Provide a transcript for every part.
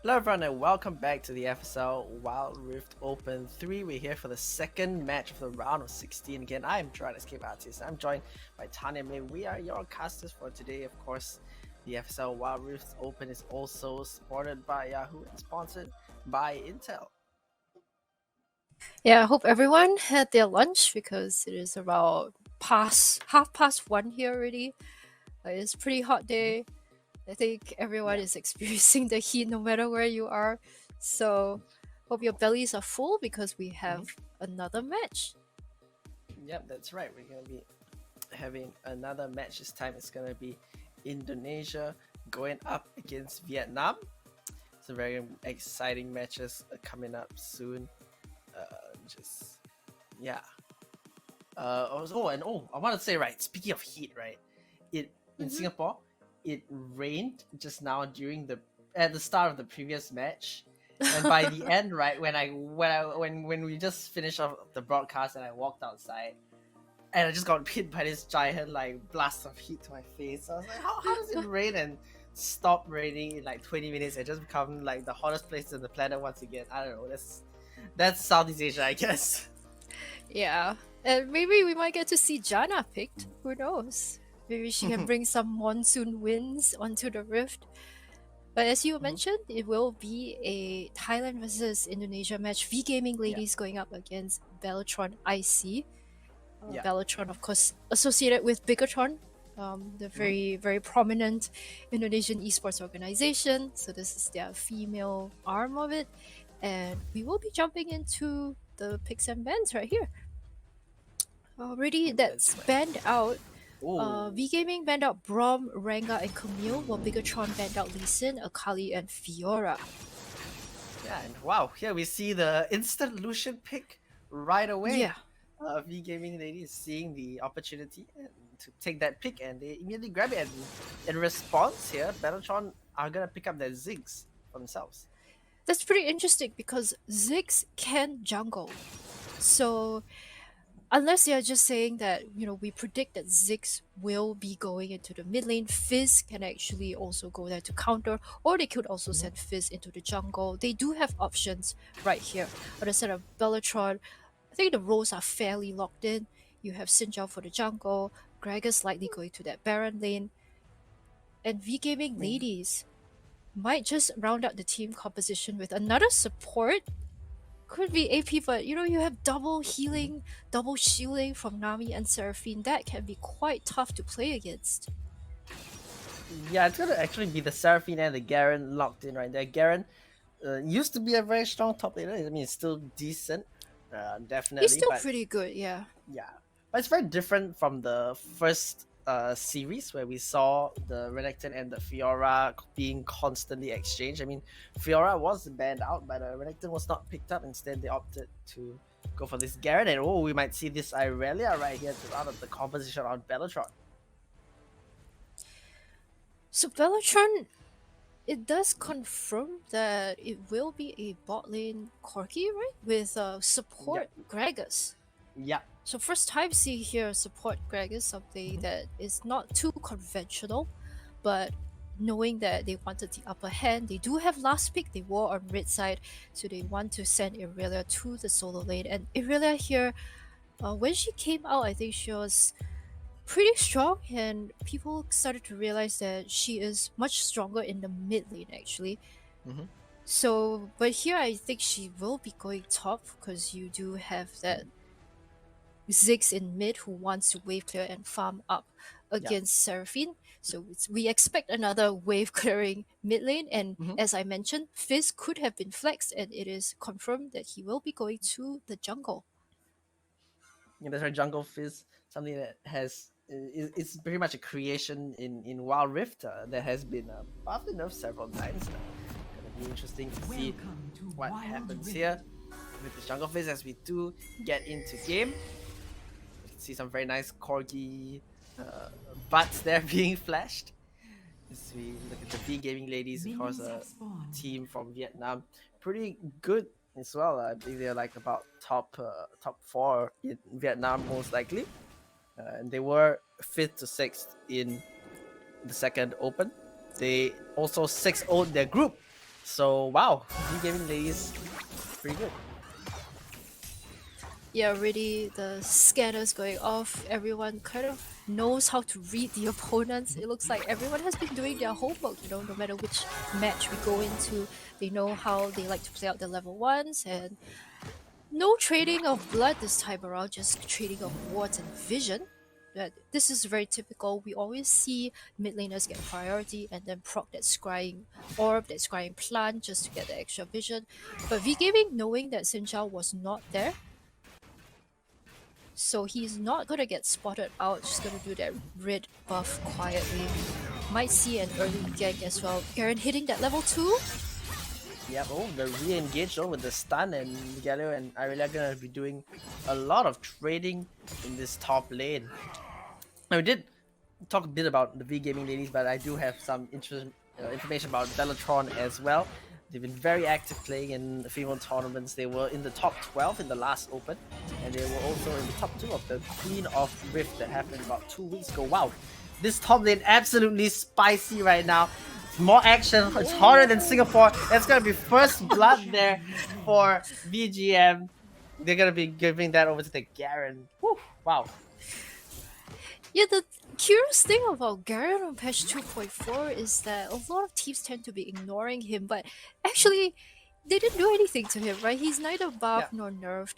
Hello everyone and welcome back to the FSL Wild Rift Open 3. We're here for the second match of the round of 16. Again, I am Gerard Escape Artist. I'm joined by Tanya May. We are your casters for today. Of course, the FSL Wild Rift Open is also supported by Yahoo and sponsored by Intel. Yeah, I hope everyone had their lunch because it is about half past 1 here already. It's a pretty hot day. I think everyone Yeah. is experiencing the heat no matter where you are. So hope your bellies are full because we have another match. Yep, that's right. We're going to be having another match this time. It's going to be Indonesia going up against Vietnam. It's a very exciting matches coming up soon. I want to say, right, speaking of heat, right, in Singapore, it rained just now at the start of the previous match, and by the end, right, when we just finished off the broadcast and I walked outside, and I just got hit by this giant blast of heat to my face. I was like, how does it rain and stop raining in like 20 minutes and just become like the hottest place on the planet once again? I don't know. That's Southeast Asia, I guess. Yeah, and maybe we might get to see Jana picked. Who knows? Maybe she can bring some monsoon winds onto the rift. But as you mentioned, it will be a Thailand versus Indonesia match. VGAMING ladies going up against BELLETRON ICY. Yeah. BELLETRON, of course, associated with BIGATRON, the very prominent Indonesian esports organization. So this is their female arm of it, and we will be jumping into the picks and bans right here. Already, that's banned out. VGAMING banned out Brom, Ranga, and Camille, while BIGATRON banned out Lee Sin, Akali, and Fiora. Yeah, and wow, here we see the instant Lucian pick right away. Yeah. VGAMING lady is seeing the opportunity to take that pick, and they immediately grab it. And in response, here, BELLETRON are gonna pick up their Ziggs for themselves. That's pretty interesting because Ziggs can jungle. So unless they are just saying that, we predict that Ziggs will be going into the mid lane, Fizz can actually also go there to counter, or they could also send Fizz into the jungle. They do have options right here. On the side of Belletron, I think the roles are fairly locked in. You have Sinjao for the jungle, Gragas likely going to that Baron lane, and VGaming ladies might just round out the team composition with another support. Could be AP, but you have double healing, double shielding from Nami and Seraphine. That can be quite tough to play against. Yeah, it's gonna actually be the Seraphine and the Garen locked in right there. Garen used to be a very strong top laner. I mean, it's still decent, definitely. He's still but pretty good, yeah. Yeah, but it's very different from the first series where we saw the Renekton and the Fiora being constantly exchanged. I mean, Fiora was banned out, but Renekton was not picked up. Instead, they opted to go for this Garen, and we might see this Irelia right here to round up the composition on Belletron. So Belletron, it does confirm that it will be a bot lane Corki, right? With support Gragas. Yeah. So first time see here support Gragas, something that is not too conventional, but knowing that they wanted the upper hand, they do have last pick, they were on red side, so they want to send Irelia to the solo lane. And Irelia here, when she came out, I think she was pretty strong, and people started to realize that she is much stronger in the mid lane actually. So, but here I think she will be going top because you do have that Ziggs in mid who wants to wave clear and farm up against Seraphine. So we expect another wave clearing mid lane, and as I mentioned, Fizz could have been flexed, and it is confirmed that he will be going to the jungle. Yeah, that's right, Jungle Fizz, something that has it's pretty much a creation in Wild Rift that has been buffed enough several times. Gonna be interesting to see what happens here with the Jungle Fizz as we do get into game. You can see some very nice corgi butts there being flashed. As we look at the VGAMING ladies, of course, a team from Vietnam, pretty good as well. I think they're like about top 4 in Vietnam most likely, and they were 5th to 6th in the second open. They also 6-0'd their group, So wow, VGAMING ladies, pretty good. Yeah, really, the scanners going off. Everyone kind of knows how to read the opponents. It looks like everyone has been doing their homework, no matter which match we go into, they know how they like to play out the level ones, and no trading of blood this time around, just trading of wards and vision. This is very typical. We always see mid laners get priority and then proc that scrying orb, that scrying plant just to get the extra vision. But VGaming, knowing that Xin was not there, so he's not gonna get spotted out, just gonna do that red buff quietly. Might see an early gank as well. Garen hitting that level 2. Yep, oh, the re-engage though with the stun, and Galio and Irelia are gonna be doing a lot of trading in this top lane. Now we did talk a bit about the VGaming ladies, but I do have some information about BELLETRON as well. They've been very active playing in female tournaments. They were in the top 12 in the last Open, and they were also in the top 2 of the Queen of Rift that happened about 2 weeks ago. Wow, this top lane absolutely spicy right now. More action. It's hotter than Singapore. That's gonna be first blood there for VGM. They're gonna be giving that over to the Garen. Whew, wow. Yeah, the curious thing about Garen on patch 2.4 is that a lot of teams tend to be ignoring him, but actually, they didn't do anything to him, right? He's neither buffed nor nerfed.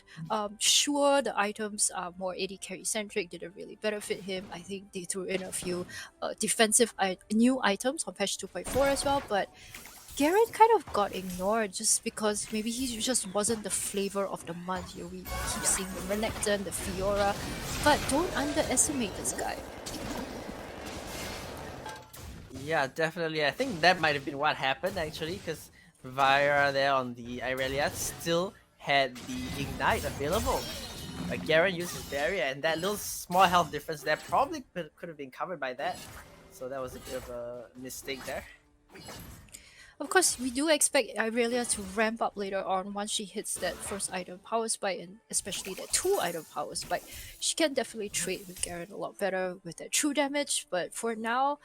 Sure, the items are more AD carry centric, didn't really benefit him. I think they threw in a few defensive new items on patch 2.4 as well, but Garen kind of got ignored just because maybe he just wasn't the flavor of the month. We keep seeing the Renekton, the Fiora, but don't underestimate this guy. Yeah, definitely. I think that might have been what happened actually, because Vira there on the Irelia still had the Ignite available. But Garen used his barrier, and that little small health difference there probably could have been covered by that. So that was a bit of a mistake there. Of course, we do expect Irelia to ramp up later on once she hits that first item power spike, and especially that 2-item power spike. She can definitely trade with Garen a lot better with that true damage, but for now,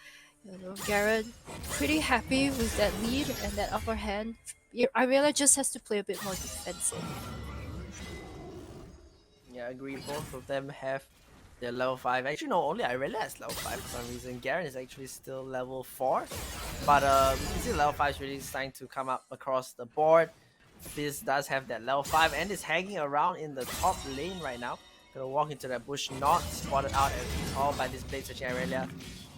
Garen pretty happy with that lead and that upper hand. Irelia just has to play a bit more defensive. Yeah, I agree. Both of them have their level 5. Actually, no, only Irelia has level 5 for some reason. Garen is actually still level 4. But you can see level 5 is really starting to come up across the board. Fizz does have that level 5 and is hanging around in the top lane right now. Gonna walk into that bush, not spotted out at all by this blade searching Irelia.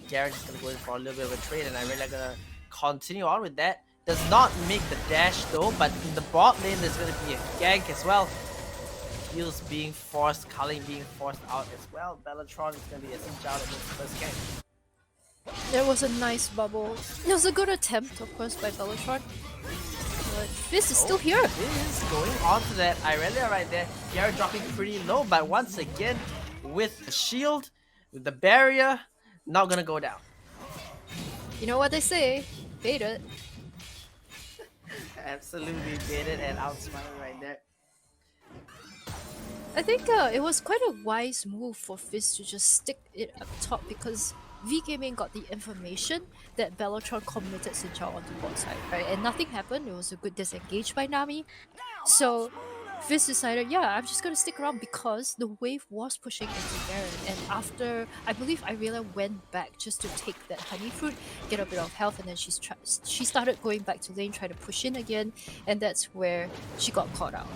Garen is gonna go in for a little bit of a trade, and Irelia gonna continue on with that. Does not make the dash though, but in the bot lane there's gonna be a gank as well. Heals being forced, culling being forced out as well. BELLETRON is gonna be a Xin out in his first gank. There was a nice bubble. It was a good attempt, of course, by BELLETRON. But Fizz is still here. Fizz going on to that Irelia right there. Garen dropping pretty low, but once again, with the shield, with the barrier, not gonna go down. You know what they say, bait it. Absolutely baited and outsmarted right there. I think it was quite a wise move for Fizz to just stick it up top, because VGAMING got the information that BELLETRON committed Xin Chao onto bot side, right? And nothing happened. It was a good disengage by Nami. So Fizz decided, yeah, I'm just gonna stick around because the wave was pushing into Garen. And after, I believe Irelia went back just to take that honey fruit, get a bit of health, and then she started going back to lane, trying to push in again, and that's where she got caught out.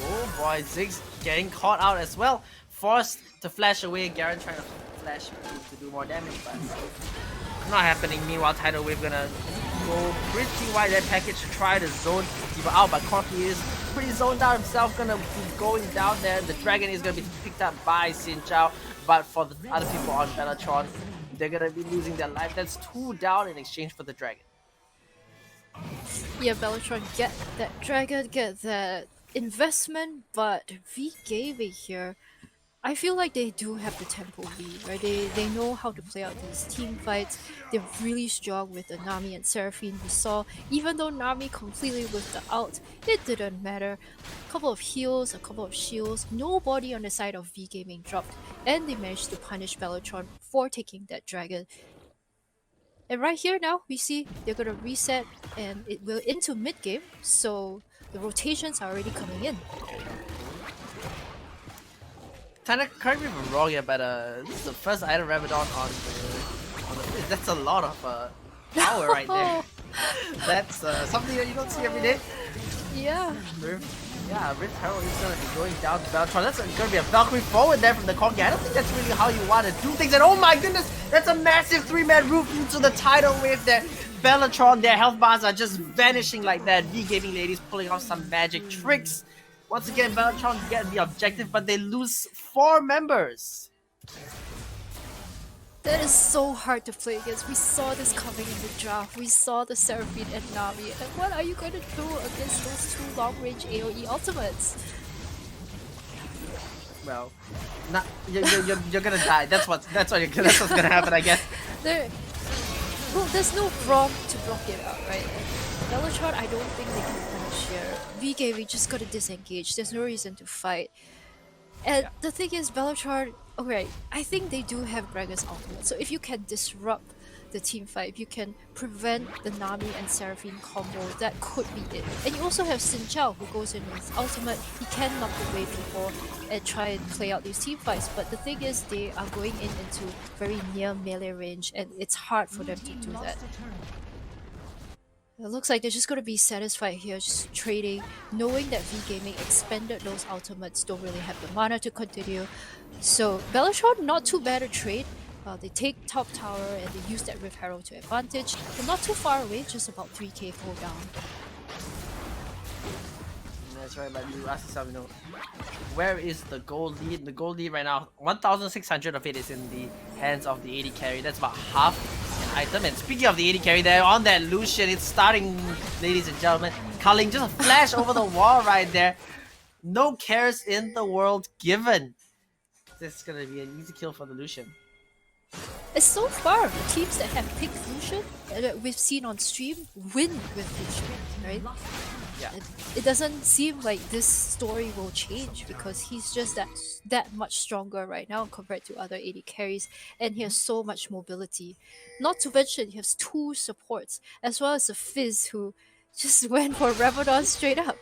Oh boy, Ziggs getting caught out as well. Forced to flash away. Garen trying to flash to do more damage, but not happening. Meanwhile, Tidal Wave gonna go pretty wide that package to try to zone people out, but Corky is pretty zoned out himself, gonna be going down there. The dragon is gonna be picked up by Xin Chao, but for the other people on BELLETRON, they're gonna be losing their life. That's 2 down in exchange for the dragon. Yeah, BELLETRON get that dragon, get that investment, but VGAMING here, I feel like they do have the tempo lead, right? They know how to play out these team fights. They're really strong with the Nami and Seraphine. We saw, even though Nami completely with the ult, it didn't matter. A couple of heals, a couple of shields, nobody on the side of VGAMING dropped, and they managed to punish BELLETRON for taking that dragon. And right here now, we see they're gonna reset and it will into mid game, so the rotations are already coming in. Tana, correct me if I'm wrong here, but this is the first item Rabadon on the field. That's a lot of power right there. That's something that you don't see every day. Yeah. Rift Herald is gonna be going down to BELLETRON. That's gonna be a Valkyrie forward there from the Corgi. I don't think that's really how you want to do things. And oh my goodness, that's a massive 3-man roof into the tidal wave there. BELLETRON, their health bars are just vanishing like that. VGAMING ladies pulling off some magic tricks. Once again, BELLETRON get the objective, but they lose 4 members. That is so hard to play against. We saw this coming in the draft. We saw the Seraphine and Nami. And what are you going to do against those 2 long-range AoE ultimates? Well, you're gonna die. That's what's gonna happen, I guess. There's no Braum to block it out, right? And BELLETRON, I don't think they can finish here. VK, we just gotta disengage. There's no reason to fight. And the thing is, BELLETRON, okay, I think they do have Gragas ultimate. So if you can disrupt the team fight, if you can prevent the Nami and Seraphine combo, that could be it. And you also have Xin Chao, who goes in with ultimate. He can knock away people and try and play out these team fights. But the thing is, they are going into very near melee range, and it's hard for them to do that. It looks like they're just going to be satisfied here, just trading, knowing that VGAMING expended those ultimates, don't really have the mana to continue. So BELLETRON, not too bad a trade. They take top tower and they use that Rift Herald to advantage. They're not too far away, just about 3k cooldown. That's right, but you ask yourself, where is the gold lead? The gold lead right now, 1,600 of it is in the hands of the AD carry. That's about half an item. And speaking of the AD carry there, on that Lucian, it's starting, ladies and gentlemen. Culling, just a flash over the wall right there. No cares in the world given. This is gonna be an easy kill for the Lucian. It's so far, the teams that have picked Lucian, that we've seen on stream, win with Lucian, right? Yeah. It doesn't seem like this story will change because he's just that much stronger right now compared to other AD carries, and he has so much mobility. Not to mention he has 2 supports as well as a Fizz who just went for Rabadon straight up.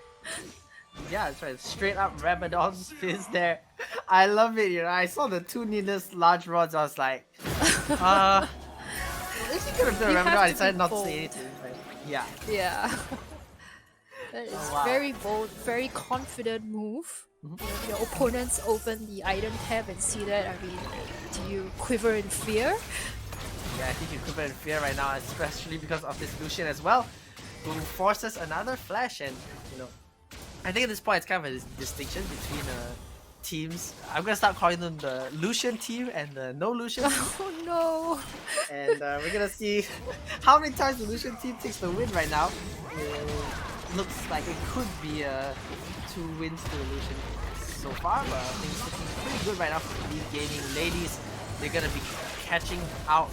Yeah, that's right. Straight up Rabadon's Fizz there. I love it, I saw the 2 needless large rods, I was like, at least he could have done Rabadon. I decided not to say anything. But yeah. Yeah. That is very bold, very confident move. Your opponents open the item tab and see that. I mean, do you quiver in fear? Yeah, I think you quiver in fear right now, especially because of this Lucian as well, who forces another flash. And I think at this point it's kind of a distinction between teams. I'm gonna start calling them the Lucian team and the no Lucian team. Oh no! And we're gonna see how many times the Lucian team takes the win right now. Looks like it could be 2 wins to the Lucian so far, but things looking pretty good right now for the VGAMING ladies. They're gonna be catching out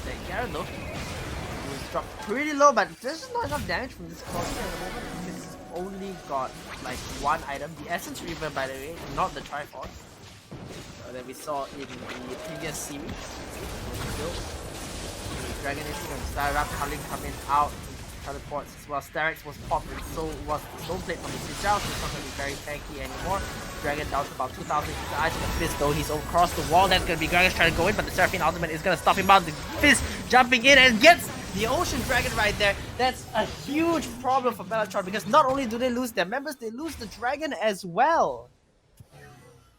the Garen though. Who's dropped pretty low, but there's just not enough damage from this Corgi at the moment. It's only got like 1 item, the Essence Reaver by the way, not the Triforce that we saw in the previous series. Dragon is gonna start up, coming out. Teleports as well. Sterix was popped, and so was the Stone Plate from the Switch out, so it's not going to be very tanky anymore. Dragon down to about 2,000. Keeps the eyes on the Fizz though. He's across the wall. That's going to be Gragas trying to go in, but the Seraphine ultimate is going to stop him out. The Fizz jumping in and gets the Ocean Dragon right there. That's a huge problem for BELLETRON because not only do they lose their members, they lose the Dragon as well.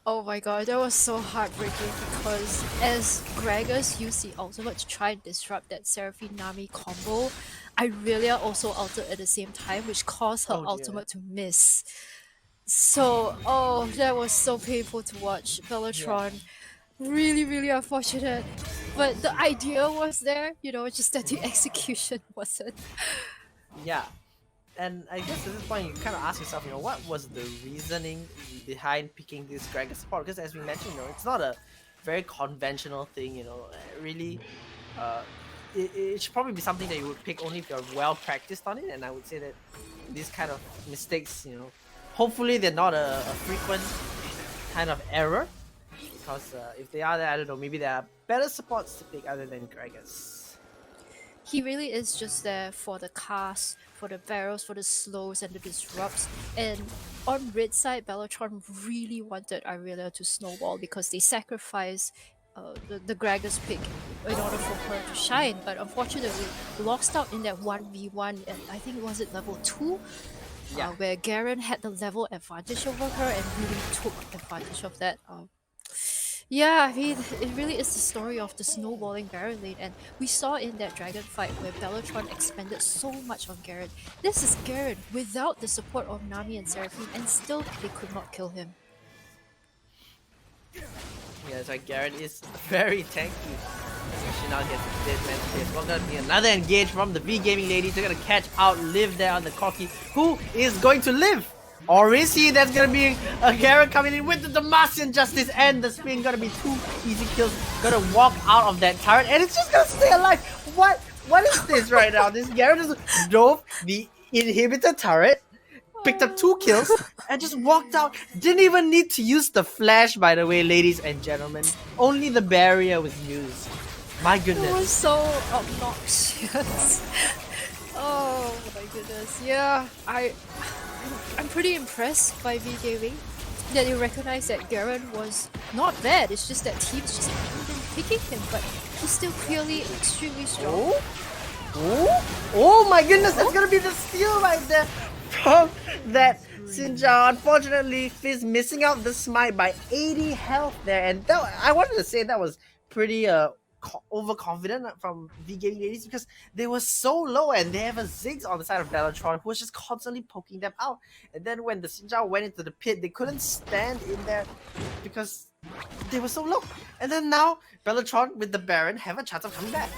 Oh my god, that was so heartbreaking because as Gragas used the ultimate to try and disrupt that Seraphine Nami combo, Irelia also ulted at the same time, which caused her ultimate to miss. So, that was so painful to watch. BELLETRON, really, really unfortunate. But the idea was there, just that the execution wasn't. Yeah. And I guess at this point you kind of ask yourself, what was the reasoning behind picking this Gragas support? Because as we mentioned, it's not a very conventional thing, really. It should probably be something that you would pick only if you're well practiced on it, and I would say that these kind of mistakes, hopefully they're not a frequent kind of error, because if they are there, I don't know, maybe there are better supports to pick other than Gragas. He really is just there for the cast, for the barrels, for the slows and the disrupts. And on red side, Belletron really wanted Irelia to snowball because they sacrificed the Gragas pick in order for her to shine. But unfortunately, lost out in that 1v1, and I think it was at level 2, Yeah. where Garen had the level advantage over her and really took advantage of that. Yeah, I mean, it really is the story of the snowballing Baron lane, and we saw in that dragon fight where Belletron expended so much on Garen. This is Garen without the support of Nami and Seraphine, and still they could not kill him. Yeah, that's right. Garrett is very tanky. She now gets a dead man hit. Well, gonna be another engage from the VGAMING ladies. They're gonna catch out Liv there on the Corki. Who is going to live? Or is he? That's gonna be a Garrett coming in with the Demacian Justice and the spin. Gonna be 2 easy kills. Gonna walk out of that turret and it's just gonna stay alive. What is this right now? This Garrett just drove the inhibitor turret, picked up 2 kills, and just walked out. Didn't even need to use the flash, by the way, ladies and gentlemen. Only the barrier was used. My It was goodness. so obnoxious. Oh my goodness. Yeah, I'm pretty impressed by VGAMING that they recognize that Garen was not bad. It's just that teams just haven't been picking him, but he's still clearly extremely strong. Oh my goodness, that's gonna be the steal right there from that Sinja. Unfortunately, Fizz missing out the smite by 80 health there, and I wanted to say that was pretty overconfident from VGAMING ladies because they were so low and they have a Ziggs on the side of Belletron who was just constantly poking them out. And then when the Sinja went into the pit, they couldn't stand in there because they were so low. And then now Belletron with the Baron have a chance of coming back.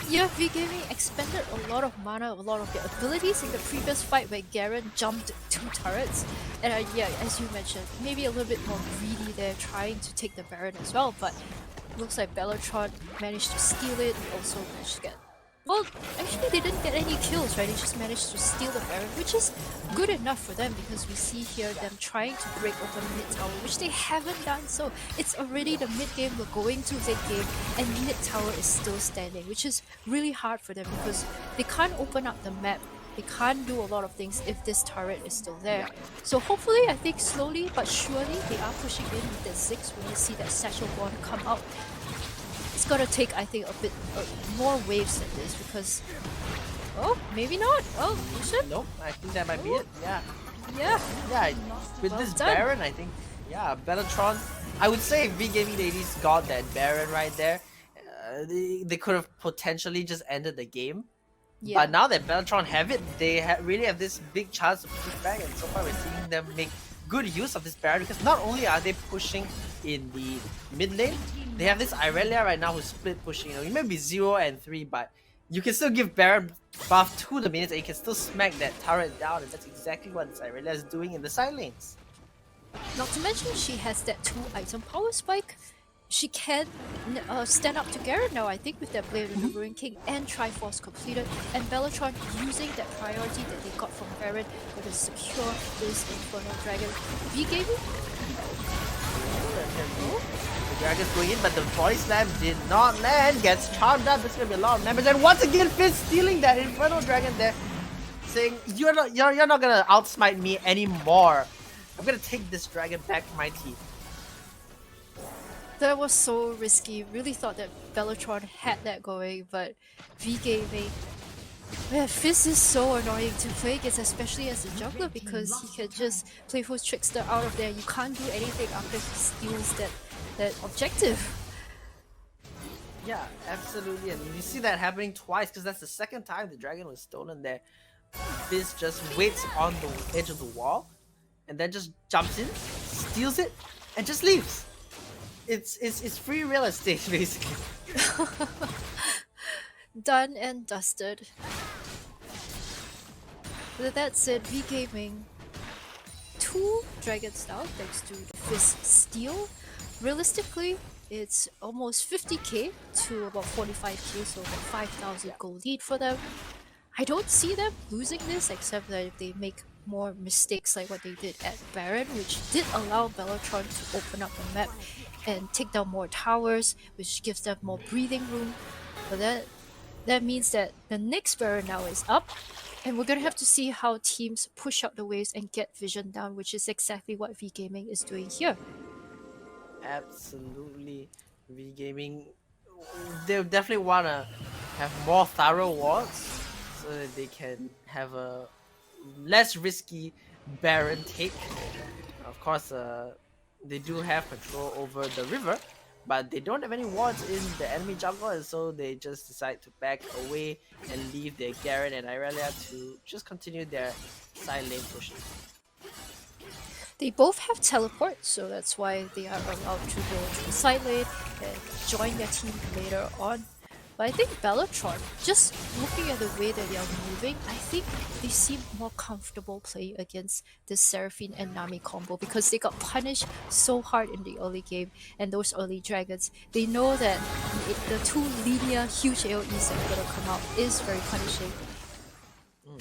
Yeah, VGAMING expended a lot of mana, a lot of their abilities in the previous fight where Garen jumped 2 turrets. And yeah, as you mentioned, maybe a little bit more greedy there, trying to take the Baron as well, but looks like Belletron managed to steal it. He also managed to get... Well, actually they didn't get any kills, right? They just managed to steal the Baron, which is good enough for them because we see here them trying to break open mid tower, which they haven't done. So it's already the mid game, we're going to late game, and mid tower is still standing, which is really hard for them because they can't open up the map. They can't do a lot of things if this turret is still there. So hopefully, I think slowly but surely they are pushing in with the Ziggs when you see that Satchel Bond come out. It's gonna take, I think, a bit more waves than this because... Oh, maybe not. Oh, you should? Nope, I think that might be it. Yeah. Yeah. Yeah, with Well this done. Baron, I think, yeah, Belletron, I would say if VGAMING ladies got that Baron right there, they could have potentially just ended the game. Yeah. But now that Belletron have it, they really have this big chance to push back, and so far we're seeing them make good use of this Baron because not only are they pushing in the mid lane, they have this Irelia right now who's split pushing. You know, you may be 0 and 3, but you can still give Baron buff to the minions and you can still smack that turret down, and that's exactly what this Irelia is doing in the side lanes. Not to mention she has that 2 item power spike. She can stand up to Garen now, I think, with that Blade of the Ruin King and Triforce completed, and Belletron using that priority that they got from Baron to secure this Infernal Dragon. VGAMING? The Dragon's going in, but the body slam did not land. Gets charmed up. There's gonna be a lot of damage, and once again, Fizz stealing that Infernal Dragon there, saying you're not gonna outsmite me anymore. I'm gonna take this dragon back to my team. That was so risky. Really thought that Belletron had that going, but VGAMING... Man, Fizz is so annoying to play against, especially as a jungler, because he can just playful Trickster out of there. You can't do anything after he steals that objective. Yeah, absolutely, and you see that happening twice because that's the second time the dragon was stolen there. Fizz just waits on the edge of the wall, and then just jumps in, steals it, and just leaves. It's free real estate basically. Done and dusted. With that said, VGAMING 2 dragons now thanks to the Fizz steal. Realistically, it's almost 50k to about 45k, so about 5,000 gold lead for them. I don't see them losing this except that if they make more mistakes like what they did at Baron, which did allow Belletron to open up the map and take down more towers, which gives them more breathing room. But that that means that the next Baron now is up, and we're gonna Yeah, have to see how teams push out the waves and get vision down, which is exactly what V Gaming is doing here. absolutely. VGaming, they definitely want to have more thorough wards so that they can have a less risky Baron take. Of course, they do have control over the river, but they don't have any wards in the enemy jungle, and so they just decide to back away and leave their Garen and Irelia to just continue their side lane pushing. They both have teleport, so that's why they are allowed to go to the side lane and join their team later on. But I think Belletron, just looking at the way that they are moving, I think they seem more comfortable playing against the Seraphine and Nami combo because they got punished so hard in the early game, and those early dragons, they know that the two linear huge AoEs that are gonna come out is very punishing.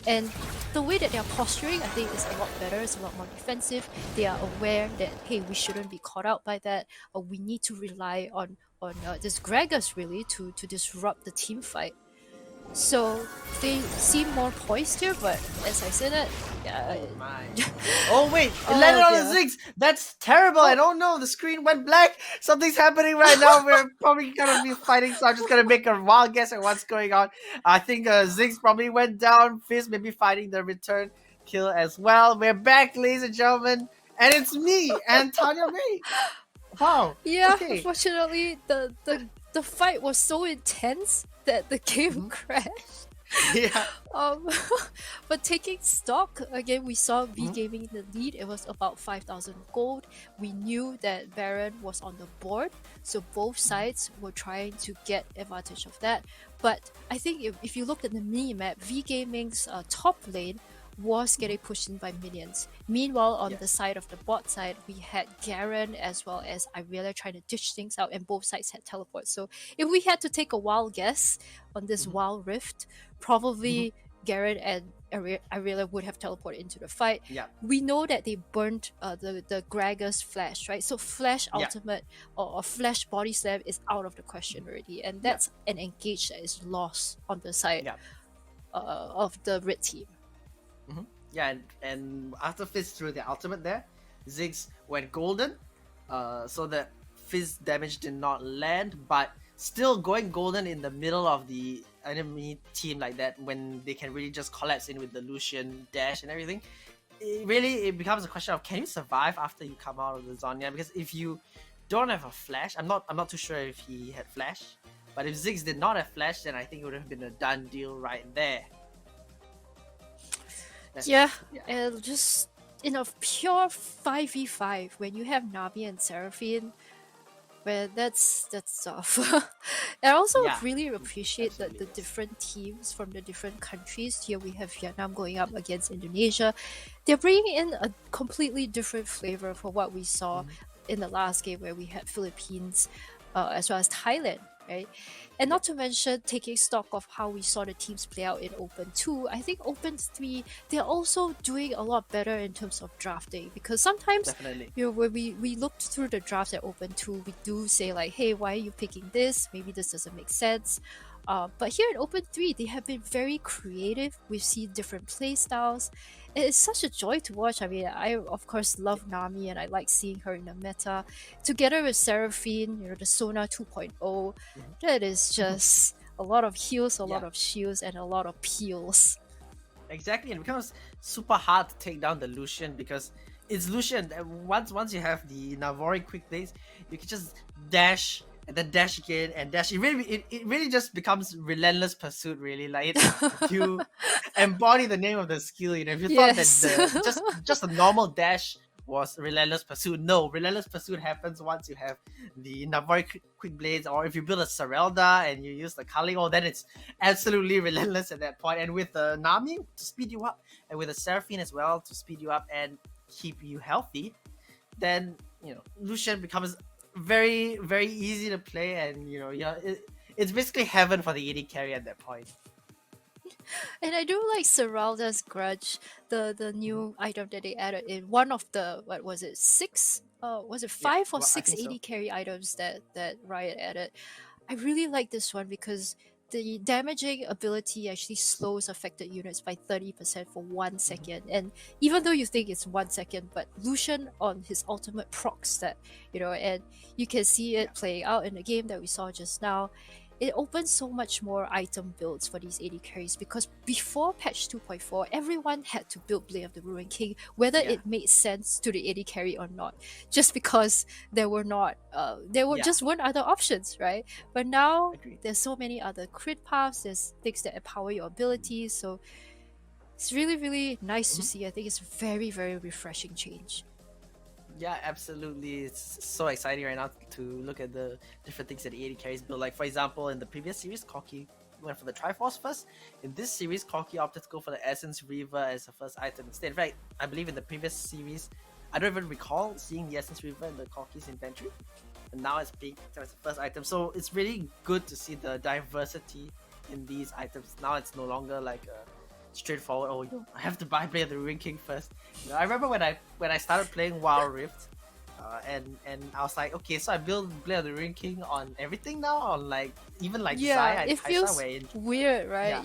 And the way that they're posturing, I think, is a lot better. It's a lot more defensive. They are aware that, hey, we shouldn't be caught out by that, or we need to rely on this Gragas really to disrupt the team fight. So they seem more poised here, but as I said that, yeah. Oh my. Oh wait, it Oh, landed on the dear. Ziggs. That's terrible. And oh no, the screen went black. Something's happening right now. We're probably gonna be fighting, so I'm just gonna make a wild guess at what's going on. I think Ziggs probably went down. Fizz maybe fighting the return kill as well. We're back, ladies and gentlemen. And it's me and Tanya May. Wow. Yeah, Okay. unfortunately, the fight was so intense that the game crashed. Yeah. But taking stock again, we saw V Gaming in the lead. It was about 5,000 gold. We knew that Baron was on the board, so both sides were trying to get advantage of that. But I think if you look at the mini map, V Gaming's top lane was getting pushed in by minions. Meanwhile, on the side of the bot side, we had Garen as well as Irelia trying to dish things out, and both sides had teleports. So if we had to take a wild guess on this wild rift, probably Garen and Irelia would have teleported into the fight. Yeah. We know that they burnt the Gragas flash, right? So flash ultimate or flash body slam is out of the question already, and that's an engage that is lost on the side of the red team. Yeah, and after Fizz threw the ultimate there, Ziggs went golden, so that Fizz damage did not land, but still going golden in the middle of the enemy team like that, when they can really just collapse in with the Lucian dash and everything, it becomes a question of, can you survive after you come out of the Zonya? Because if you don't have a flash, I'm not too sure if he had flash, but if Ziggs did not have flash, then I think it would have been a done deal right there. And just in a pure 5v5, when you have Nami and Seraphine, well, that's tough. I also really appreciate that the different teams from the different countries. Here we have Vietnam going up against Indonesia. They're bringing in a completely different flavor for what we saw in the last game, where we had Philippines as well as Thailand, right? And not to mention taking stock of how we saw the teams play out in Open 2, I think Open 3, they're also doing a lot better in terms of drafting, because sometimes when we looked through the drafts at Open 2, we do say like, hey, why are you picking this? Maybe this doesn't make sense. But here in Open 3, they have been very creative. We've seen different play styles. It's such a joy to watch. I mean, I of course love Nami, and I like seeing her in the meta. Together with Seraphine, the Sona 2.0, that is just a lot of heals, a lot of shields, and a lot of peels. Exactly, and it becomes super hard to take down the Lucian, because it's Lucian. Once you have the Navori quick plays, you can just dash and then dash again and dash. It really just becomes relentless pursuit. Really, like you embody the name of the skill. If you thought that just a normal dash was relentless pursuit, no, relentless pursuit happens once you have the Navori quick blades, or if you build a Serelda and you use the Kali, then it's absolutely relentless at that point. And with the Nami to speed you up, and with the Seraphine as well to speed you up and keep you healthy, then Lucian becomes very, very easy to play, and it's basically heaven for the AD carry at that point. And I do like Seralda's Grudge, the new item that they added in one of the, what was it, 6? Was it 5 or 6 AD carry items that Riot added? I really like this one because the damaging ability actually slows affected units by 30% for 1 second. And even though you think it's 1 second, but Lucian on his ultimate procs that, and you can see it playing out in the game that we saw just now. It opens so much more item builds for these AD carries, because before patch 2.4, everyone had to build Blade of the Ruined King, whether it made sense to the AD carry or not, just because there were just weren't other options, right? But now there's so many other crit paths, there's things that empower your abilities, so it's really, really nice to see. I think it's a very, very refreshing change. Yeah, absolutely. It's so exciting right now to look at the different things that the AD carries build. Like, for example, in the previous series, Corki went for the Triforce first. In this series, Corki opted to go for the Essence Reaver as the first item instead. In fact, I believe in the previous series, I don't even recall seeing the Essence Reaver in the Corki's inventory. And now it's being as the first item. So it's really good to see the diversity in these items. Now it's no longer like a straightforward, oh, I have to buy Blade of the Ruined King first. I remember when I started playing WoW Rift, and I was like, okay, so I build Blade of the Ruined King on everything now, on like even like Zaya and it feels weird, right?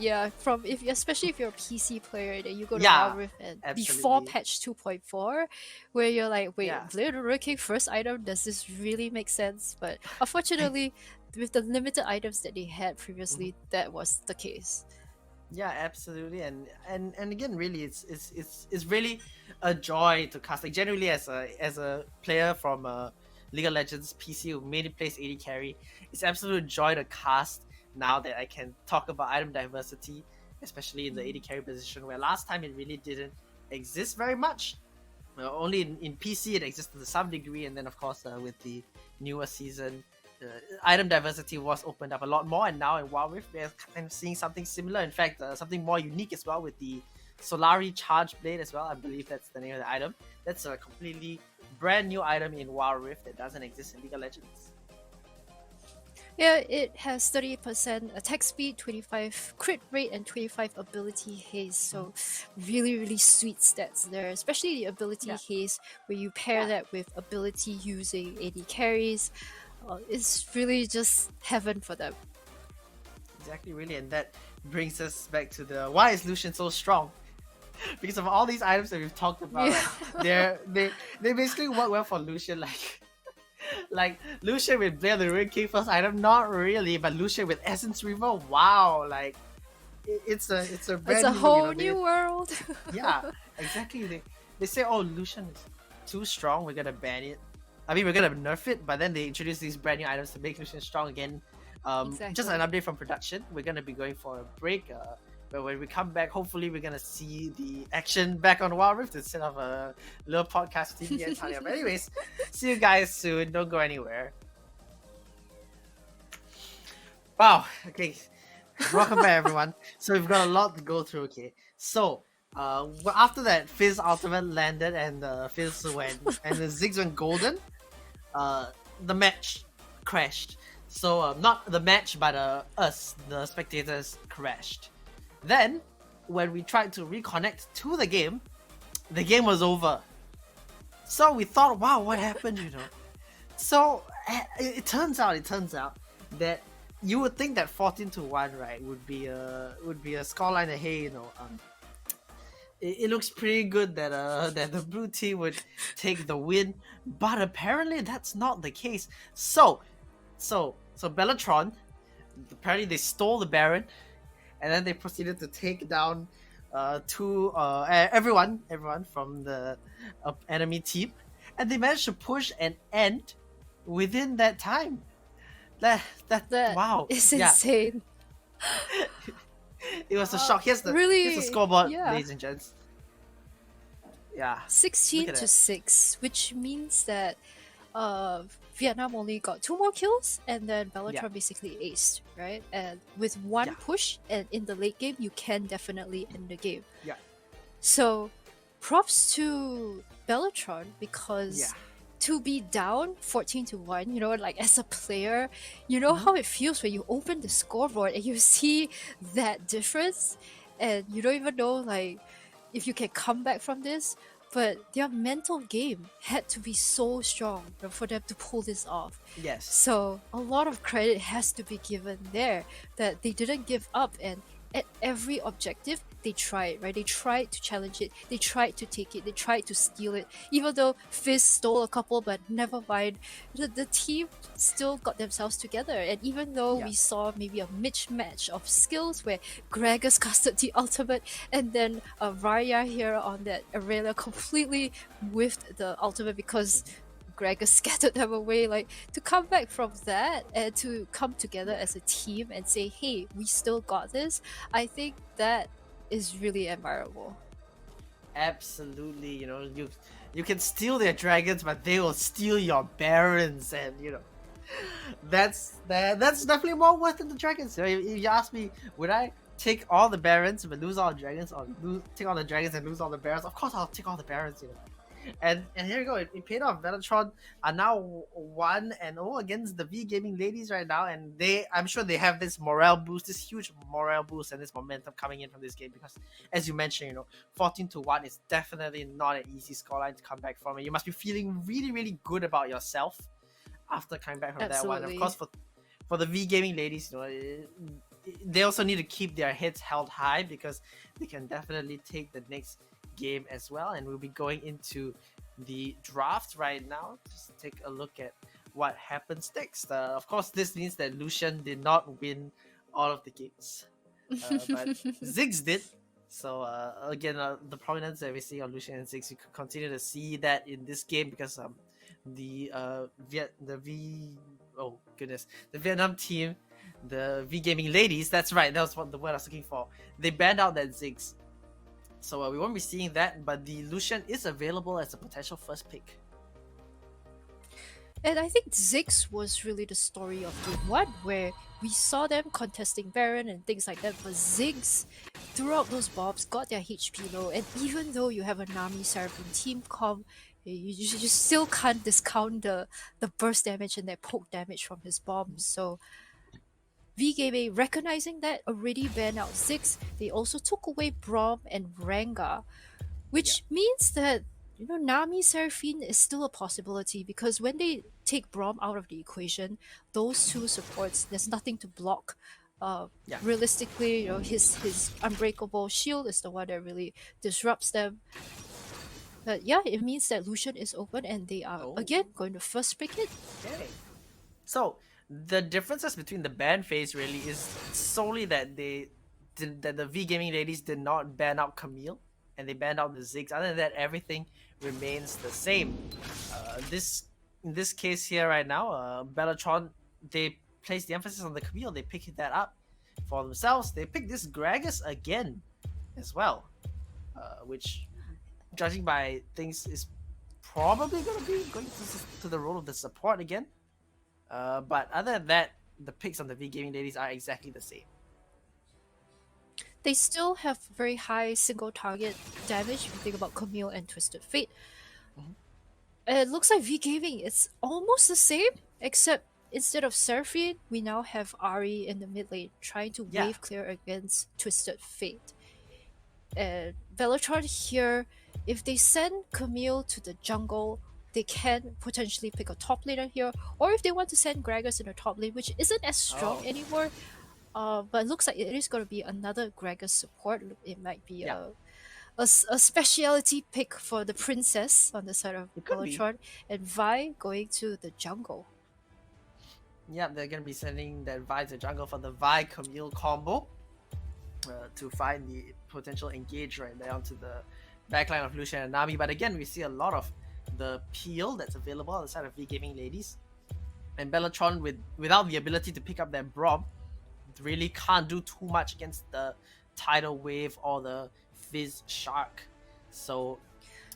Especially if you're a PC player, then you go to WoW Rift and before patch 2.4, where you're like, wait, Blade of the Ruined King first item, does this really make sense? But unfortunately, with the limited items that they had previously, that was the case. Yeah, absolutely, and again, really, it's really a joy to cast. Like, generally, as a player from League of Legends PC who mainly plays AD carry, it's absolute joy to cast now that I can talk about item diversity, especially in the AD carry position, where last time it really didn't exist very much. Only in PC it existed to some degree, and then of course with the newer season, item diversity was opened up a lot more, and now in WoW Rift we're kind of seeing something similar. In fact, something more unique as well with the Solari Charge Blade as well. I believe that's the name of the item. That's a completely brand new item in WoW Rift that doesn't exist in League of Legends. Yeah, it has 30% attack speed, 25 crit rate, and 25 ability haste. So really, really sweet stats there, especially the ability haste, where you pair that with ability using AD carries. It's really just heaven for them. Exactly, really, and that brings us back to the why is Lucian so strong? Because of all these items that we've talked about, they basically work well for Lucian. Like Lucian with Blade of the Ruined King first item, not really, but Lucian with Essence Reaver, wow! Like it's a brand new, whole new world. Yeah, exactly. They say, oh, Lucian is too strong, we're gonna ban it. I mean, we're gonna nerf it, but then they introduce these brand new items to make Lucian strong again. Just an update from production. We're gonna be going for a break, but when we come back, hopefully we're gonna see the action back on WoW Rift instead of a little podcast with TV and Talia. But anyways, see you guys soon. Don't go anywhere. Wow. Okay. Welcome back, everyone. So we've got a lot to go through. Okay. So after that, Fizz Ultimate landed and Fizz went and the Ziggs went golden. The match crashed. So not the match, but us, the spectators, crashed. Then, when we tried to reconnect to the game was over. So we thought, wow, what happened, So it turns out that you would think that 14-1, right, would be a scoreline that, hey, it looks pretty good that that the blue team would take the win, but apparently that's not the case. So Belletron, apparently they stole the Baron, and then they proceeded to take down everyone from the enemy team, and they managed to push and end within that time. That wow, is insane. It was a shock. Here's the scoreboard, ladies and gents. Yeah, 16-6, which means that Vietnam only got 2 more kills, and then Belletron basically aced, right? And with one push, and in the late game, you can definitely end the game. Yeah. So, props to Belletron, because to be down 14-1, like as a player, how it feels when you open the scoreboard and you see that difference, and you don't even know like if you can come back from this. but their mental game had to be so strong for them to pull this off. Yes. So a lot of credit has to be given there that they didn't give up, and at every objective they tried, right? They tried to challenge it, they tried to take it, they tried to steal it. Even though Fizz stole a couple, but never mind, the team still got themselves together. And even though Yeah. we saw maybe a mismatch of skills where Gragas casted the ultimate, and then Raya here on that Aurelia completely whiffed the ultimate because Gregor scattered them away. Like, to come back from that and to come together as a team and say, hey, we still got this, I think that is really admirable. Absolutely, you can steal their dragons, but they will steal your barons, and that's definitely more worth than the dragons. If you ask me, would I take all the barons but lose all the dragons, or take all the dragons and lose all the barons? Of course, I'll take all the barons. And here you go. It paid off. BELLETRON are now 1-0 against the VGAMING ladies right now, and I'm sure they have this morale boost, this huge morale boost, and this momentum coming in from this game because, as you mentioned, 14-1 is definitely not an easy scoreline to come back from, and you must be feeling really, really good about yourself after coming back from that one. Of course, for the VGAMING ladies, they also need to keep their heads held high because they can definitely take the next game as well, and we'll be going into the draft right now. Just take a look at what happens next. Of course, this means that Lucian did not win all of the games, but Ziggs did. So again, the prominence that we see on Lucian and Ziggs, you could continue to see that in this game because the Vietnam team, the VGAMING ladies, that's right, that was what the word I was looking for. They banned out that Ziggs. So we won't be seeing that, but the Lucian is available as a potential first pick. And I think Ziggs was really the story of Game 1, where we saw them contesting Baron and things like that, but Ziggs, throughout those bombs, got their HP low, and even though you have a Nami Seraphine team comp, you still can't discount the burst damage and that poke damage from his bombs. So VGAMING, recognizing that, already banned out Ziggs. They also took away Braum and Ranga, which means that Nami Seraphine is still a possibility because when they take Braum out of the equation, those two supports, there's nothing to block. Realistically, his unbreakable shield is the one that really disrupts them. But yeah, it means that Lucian is open and they are again going to first pick it. Okay. So the differences between the ban phase really is solely that the VGAMING ladies did not ban out Camille and they banned out the Ziggs. Other than that, everything remains the same. In this case here right now, BELLETRON, they place the emphasis on the Camille. They pick that up for themselves. They pick this Gragas again as well, which, judging by things, is probably going to be going to the role of the support again. But other than that, the picks on the VGAMING ladies are exactly the same. They still have very high single target damage if you think about Camille and Twisted Fate. It looks like VGAMING is almost the same, except instead of Seraphine, we now have Ahri in the mid lane trying to wave clear against Twisted Fate. And BELLETRON here, if they send Camille to the jungle, they can potentially pick a top laner here, or if they want to send Gragas in the top lane, which isn't as strong anymore, but it looks like it is going to be another Gragas support. It might be a speciality pick for the princess on the side of BELLETRON, and Vi going to the jungle. Yeah, they're going to be sending that Vi to jungle for the Vi Camille combo to find the potential engage right there onto the backline of Lucian and Nami. But again, we see a lot of the peel that's available on the side of VGAMING ladies, and BELLETRON without the ability to pick up that Braum really can't do too much against the tidal wave or the Fizz Shark. So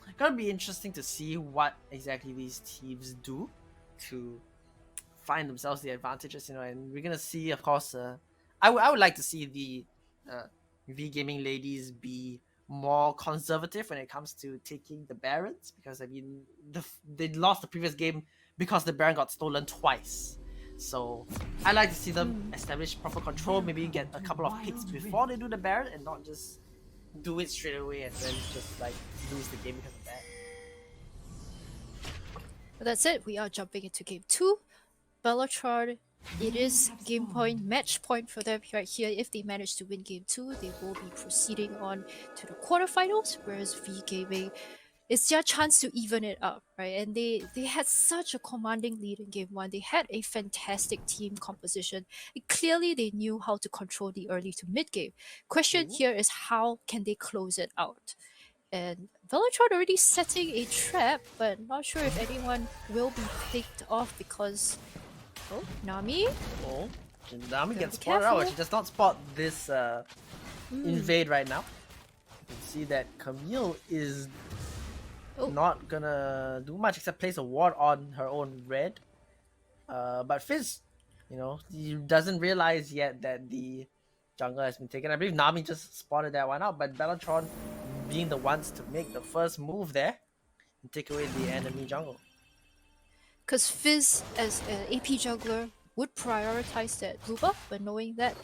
it's gonna be interesting to see what exactly these teams do to find themselves the advantages, and we're gonna see, of course, I would like to see the VGAMING ladies be more conservative when it comes to taking the Barons, because I mean they lost the previous game because the Baron got stolen twice. So I like to see them establish proper control, maybe get a couple of picks before they do the Baron and not just do it straight away and then just like lose the game because of that. That's it. We are jumping into game 2. Belletron, it is game point, match point for them right here. If they manage to win game 2, they will be proceeding on to the quarterfinals, whereas V Gaming, it's their chance to even it up, right? And they had such a commanding lead in game 1. They had a fantastic team composition. And clearly, they knew how to control the early to mid game. Question Mhm. here is how can they close it out? And Belletron already setting a trap, but not sure if anyone will be picked off because oh, Nami. Oh, Nami Gotta gets be spotted out. careful. She does not spot this Mm. invade right now. You can see that Camille is Oh, not gonna do much except place a ward on her own red. But Fizz, he doesn't realize yet that the jungle has been taken. I believe Nami just spotted that one out, but Belletron being the ones to make the first move there and take away the enemy jungle. because Fizz as an AP jungler would prioritize that blue buff, but knowing that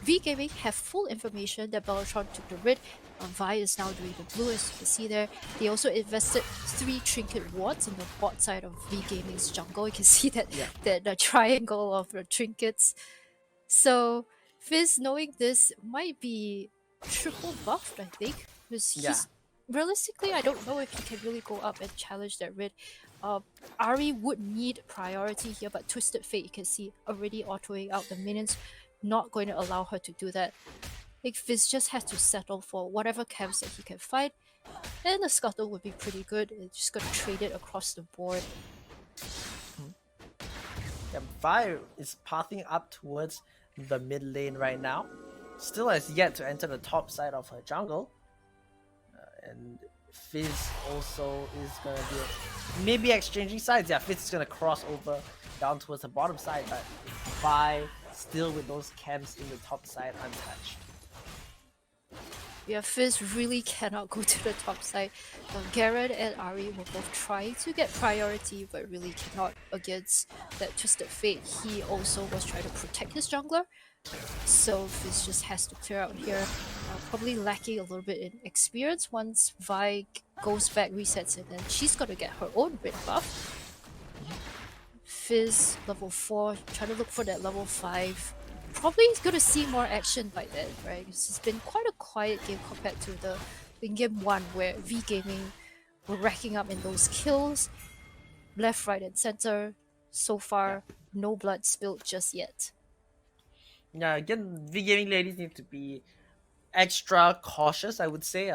V Gaming have full information that Belletron took the red, Vi is now doing the blue, as you can see there. They also invested 3 trinket wards in the bot side of V Gaming's jungle. You can see that Yeah. the triangle of the trinkets. So Fizz, knowing this, might be triple buffed, I think, because Yeah. he's realistically, I don't know if he can really go up and challenge that red. Ari would need priority here, but Twisted Fate, you can see, already autoing out the minions, not going to allow her to do that. I think Fizz just has to settle for whatever camps that he can fight, and the Scuttle would be pretty good. It's just gonna trade it across the board. Yeah, Vi is pathing up towards the mid lane right now. Still has yet to enter the top side of her jungle. And Fizz also is going to be maybe exchanging sides. Yeah, Fizz is going to cross over down towards the bottom side, but Vi still with those camps in the top side untouched. Yeah, Fizz really cannot go to the top side. Garrett and Ari were both trying to get priority, but really cannot against that Twisted Fate. He also was trying to protect his jungler, so Fizz just has to clear out here. Probably lacking a little bit in experience. Once Vi goes back, resets, and then she's gonna get her own red buff. Fizz level 4, trying to look for that level 5. Probably gonna see more action by then, right? It's been quite a quiet game compared to the in game 1 where V Gaming were racking up in those kills, left, right, and center. So far, no blood spilled just yet. Yeah, again, V Gaming ladies need to be extra cautious, I would say,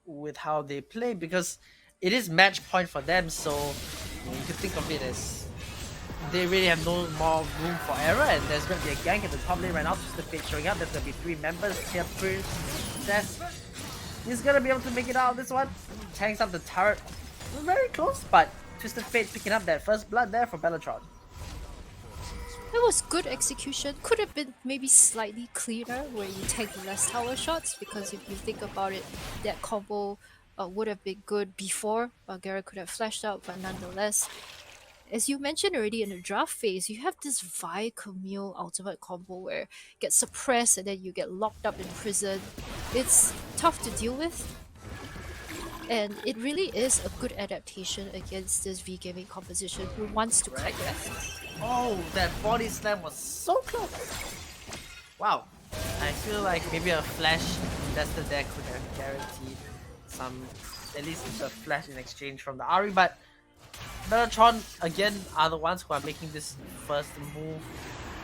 with how they play, because it is match point for them. So you could think of it as they really have no more room for error, and there's going to be a gank at the top lane right now. Just the Fate showing up. There's going to be 3 members here. Princess, he's going to be able to make it out of this one. Tanks up the turret. Very close, but Twisted Fate picking up that first blood there for Belletron. That was good execution. Could have been maybe slightly cleaner where you take less tower shots, because if you think about it, that combo would have been good before. Garrett could have flashed out, but nonetheless. As you mentioned already in the draft phase, you have this Vi Camille ultimate combo where you get suppressed and then you get locked up in prison. It's tough to deal with. And it really is a good adaptation against this V Gaming composition who wants to kite that. Oh, that body slam was so close. Wow. I feel like maybe a flash invested there could have guaranteed some, at least a flash in exchange from the Ari, but Belletron again are the ones who are making this first move.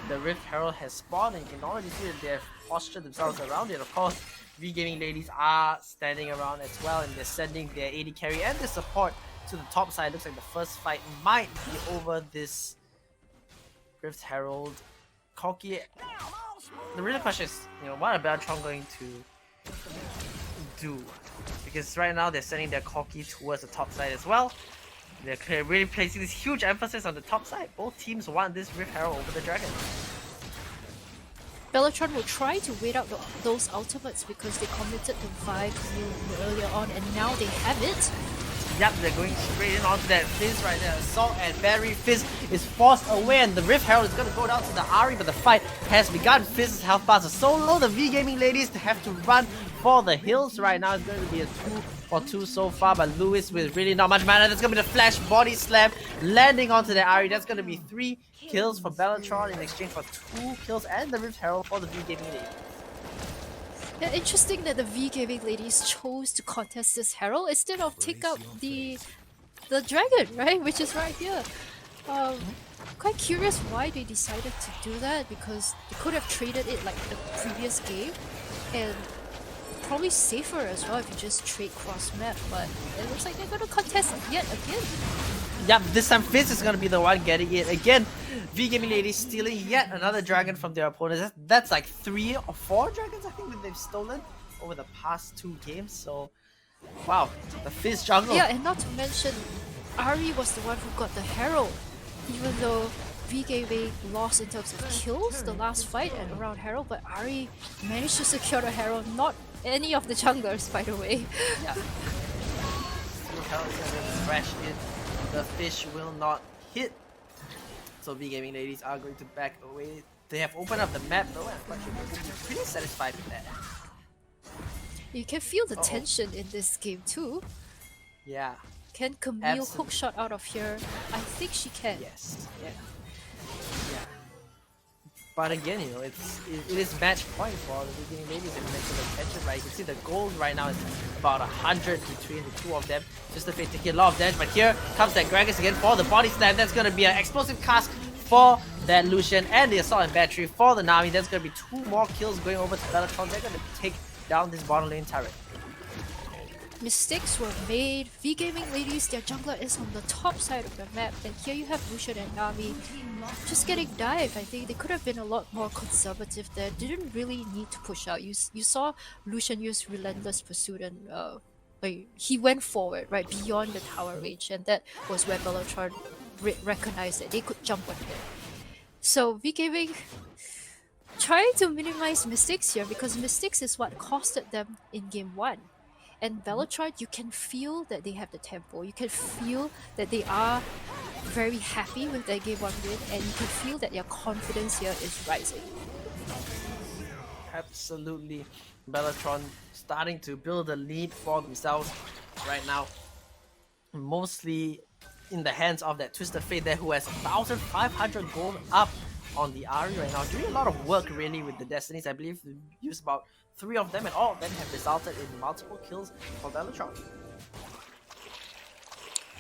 The Rift Herald has spawned, and you can already see that they have postured themselves around it. Of course, V Gaming ladies are standing around as well, and they're sending their AD carry and their support to the top side. Looks like the first fight might be over this Rift Herald. Corki. The real question is, what are Belletron going to do? Because right now they're sending their Corki towards the top side as well. They're really placing this huge emphasis on the top side. Both teams want this Rift Herald over the Dragon. Belletron will try to wait out those ultimates because they committed to Vi Camille earlier on, and now they have it. Yep, they're going straight in onto that Fizz right there. Assault and Barry. Fizz is forced away, and the Rift Herald is going to go down to the Ari, but the fight has begun. Fizz's health bars are so low, the V Gaming ladies have to run for the hills right now. It's going to be a 2 for 2 so far, but Lewis with really not much mana. That's gonna be the flash body slam landing onto the Ari. That's gonna be 3 kills for BELLETRON in exchange for 2 kills and the Rift Herald for the VGAMING ladies. Yeah, interesting that the VGAMING ladies chose to contest this Herald instead of take up the dragon, right? Which is right here. Quite curious why they decided to do that, because they could have traded it like the previous game and probably safer as well if you just trade cross map, but it looks like they're gonna contest yet again. Yep, this time Fizz is gonna be the one getting it again. VGAMING ladies stealing yet another dragon from their opponents. That's like 3 or 4 dragons I think that they've stolen over the past 2 games. So wow, the Fizz jungle. Yeah, and not to mention, Ari was the one who got the Herald, even though VGAMING lost in terms of kills the last fight and around Herald, but Ari managed to secure the Herald, not any of the junglers, by the way. Yeah. Herald is gonna crash in. The fish will not hit. So VGAMING ladies are going to back away. They have opened up the map though, and I'm pretty satisfied with that. You can feel the tension in this game too. Yeah. Can Camille hook shot out of here? I think she can. Yes. Yeah. But again, you know, it is match point for the VGAMING ladies and mental attention, right? You can see the gold right now is about 100 between the 2 of them. Just the fate to get a lot of damage, but here comes that Gragas again for the body slam. That's gonna be an explosive cast for that Lucian, and the assault and battery for the Nami. That's gonna be 2 more kills going over to BELLETRON. They're gonna take down this bottom lane turret. Mistakes were made. VGAMING ladies, their jungler is on the top side of the map, and here you have Lucian and Nami just getting dive. I think they could have been a lot more conservative there. Didn't really need to push out. You saw Lucian use Relentless Pursuit, and he went forward, right, beyond the tower range, and that was where BELLETRON recognized that they could jump on it. So VGAMING trying to minimize mistakes here, because mistakes is what costed them in game 1. And BELLETRON, you can feel that they have the tempo. You can feel that they are very happy with their game 1 win, and you can feel that their confidence here is rising. Absolutely. BELLETRON starting to build a lead for themselves right now. Mostly in the hands of that Twisted Fate there, who has 1,500 gold up on the Ari right now. Doing a lot of work really with the Destinies. I believe they used about 3 of them, and all of them have resulted in multiple kills for BELLETRON.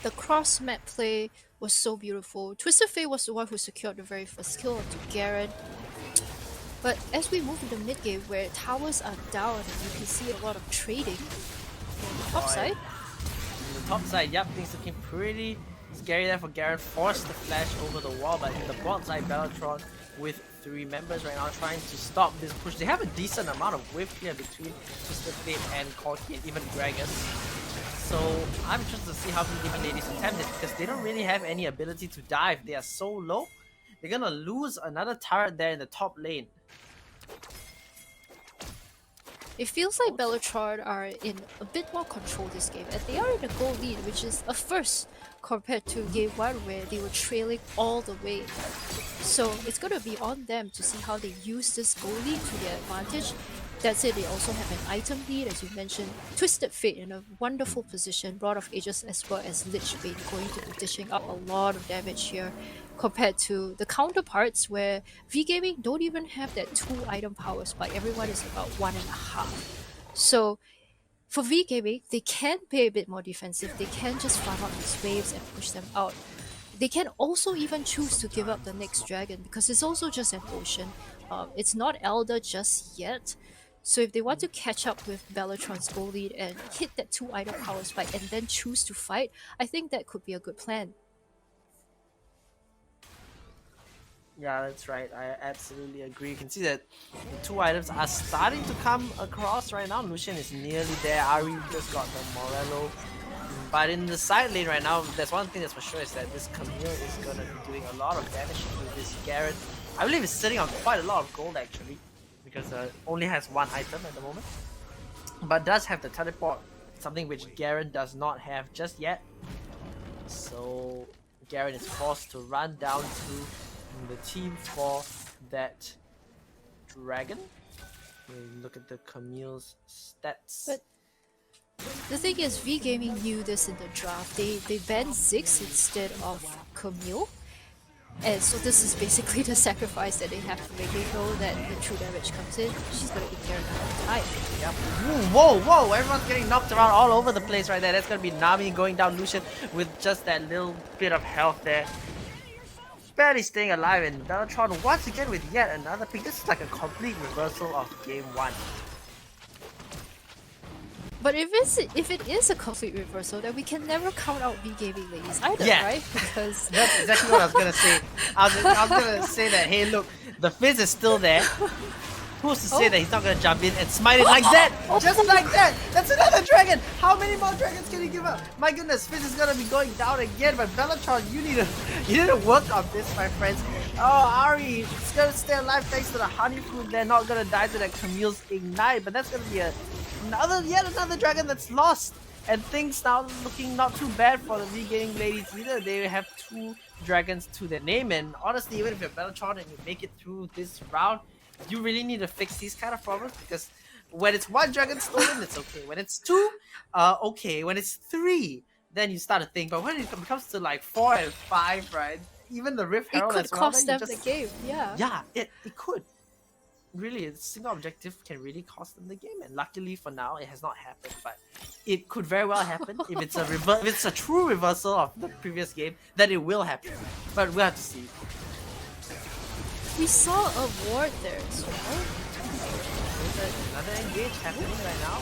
The cross map play was so beautiful. Twisted Fate was the one who secured the very first kill onto Garen. But as we move into mid game, where towers are down and you can see a lot of trading on the top side. On the top side, yep, things looking pretty scary there for Garen. Forced the flash over the wall, but in the bot side, BELLETRON with 3 members right now trying to stop this push. They have a decent amount of whiff here between Twisted Fate and Corki and even Gragas. So I'm interested to see how VGAMING ladies attempt it, because they don't really have any ability to dive. They are so low. They're gonna lose another turret there in the top lane. It feels like BELLETRON are in a bit more control this game, and they are in a goal lead, which is a first compared to game 1 where they were trailing all the way. So it's going to be on them to see how they use this goal lead to their advantage. That said, they also have an item lead, as you mentioned. Twisted Fate in a wonderful position, Rod of Ages as well as Lich Bane going to be dishing up a lot of damage here, compared to the counterparts where VGAMING don't even have that 2 item power spike. Everyone is about 1.5. So for VGAMING, they can play a bit more defensive. They can just farm out these waves and push them out. They can also even choose to give up the next dragon, because it's also just an ocean. It's not Elder just yet. So if they want to catch up with BELLETRON's goal lead and hit that 2 item power spike and then choose to fight, I think that could be a good plan. Yeah, that's right. I absolutely agree. You can see that the 2 items are starting to come across right now. Lucian is nearly there. Ari just got the Morello. But in the side lane right now, there's one thing that's for sure, is that this Camille is going to be doing a lot of damage to this Garen. I believe it's sitting on quite a lot of gold actually, because only has 1 item at the moment. But does have the teleport, something which Garen does not have just yet. So Garen is forced to run down to the team for that dragon. Look at the Camille's stats. But The thing is, VGAMING knew this in the draft. They banned Ziggs instead of Camille. And so this is basically the sacrifice that they have to make. They know that the true damage comes in, she's gonna be carried out of time. Yep. Ooh, whoa, whoa! Everyone's getting knocked around all over the place right there. That's gonna be Nami going down Lucian with just that little bit of health there. Barely staying alive, and BELLETRON once again with yet another pick. This is like a complete reversal of game 1. But if it is a complete reversal, then we can never count out VGAMING ladies either, Yeah. right? Because That's exactly what I was gonna say. I was gonna say that, hey look, the Fizz is still there. Who's to say that he's not gonna jump in and smite it like that? Just like that! That's another dragon! How many more dragons can you give up? My goodness, Fizz is gonna be going down again, but BELLETRON, you need to work on this, my friends. Oh, Ari is gonna stay alive thanks to the honeyfood. They're not gonna die to that Camille's ignite, but that's gonna be yet another dragon that's lost. And things now looking not too bad for the VGAMING ladies either. They have 2 dragons to their name, and honestly, even if you're BELLETRON and you make it through this round, you really need to fix these kind of problems, because when it's 1 dragon stolen, it's okay. When it's 2, okay. When it's 3, then you start to think. But when it comes to like 4 and 5, right? Even the Rift it Herald could as well, cost then them you the game. Yeah. yeah, it could. Really, a single objective can really cost them the game, and luckily for now, it has not happened. But it could very well happen if it's if it's a true reversal of the previous game. Then it will happen. But we'll have to see. We saw a ward there as well. There's another engage happening right now.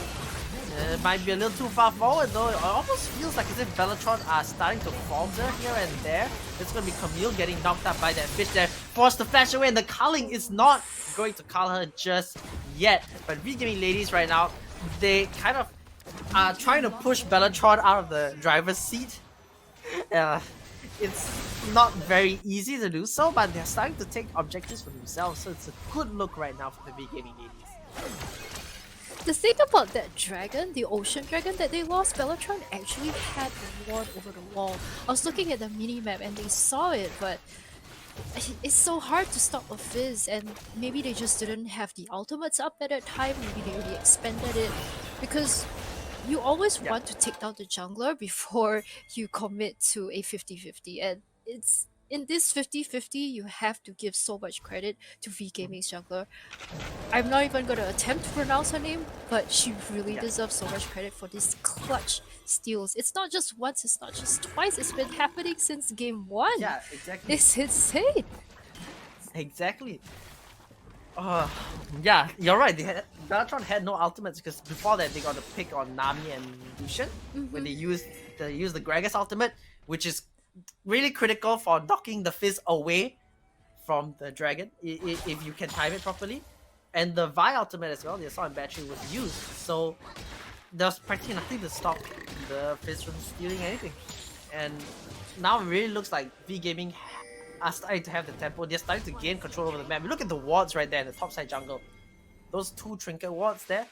It might be a little too far forward though. It almost feels like as if BELLETRON are starting to falter here and there. It's gonna be Camille getting knocked up by that fish there, forced to flash away, and the culling is not going to cull her just yet. But VGAMING ladies right now, they kind of are trying to push BELLETRON out of the driver's seat. It's not very easy to do so, but they're starting to take objectives for themselves, so it's a good look right now for the VGAMING ladies. The thing about that dragon, the ocean dragon that they lost, BELLETRON actually had a ward over the wall. I was looking at the minimap and they saw it, but it's so hard to stop a Fizz, and maybe they just didn't have the ultimates up at that time. Maybe they already expended it, because you always want to take down the jungler before you commit to a 50-50, and it's in this 50-50 you have to give so much credit to VGAMING's jungler. I'm not even gonna attempt to pronounce her name, but she really deserves so much credit for these clutch steals. It's not just once, it's not just twice, it's been happening since game 1. Yeah, exactly. It's insane. Exactly. Yeah, you're right. BELLETRON had no ultimates because before that they got a pick on Nami and Lucian when they used the Gragas ultimate, which is really critical for knocking the Fizz away from the dragon if you can time it properly. And the Vi ultimate as well, the Assault and Battery, was used, so there's practically nothing to stop the Fizz from stealing anything. And now it really looks like VGAMING are starting to have the tempo. They're starting to gain control over the map. Look at the wards right there in the top side jungle. Those 2 trinket wards there,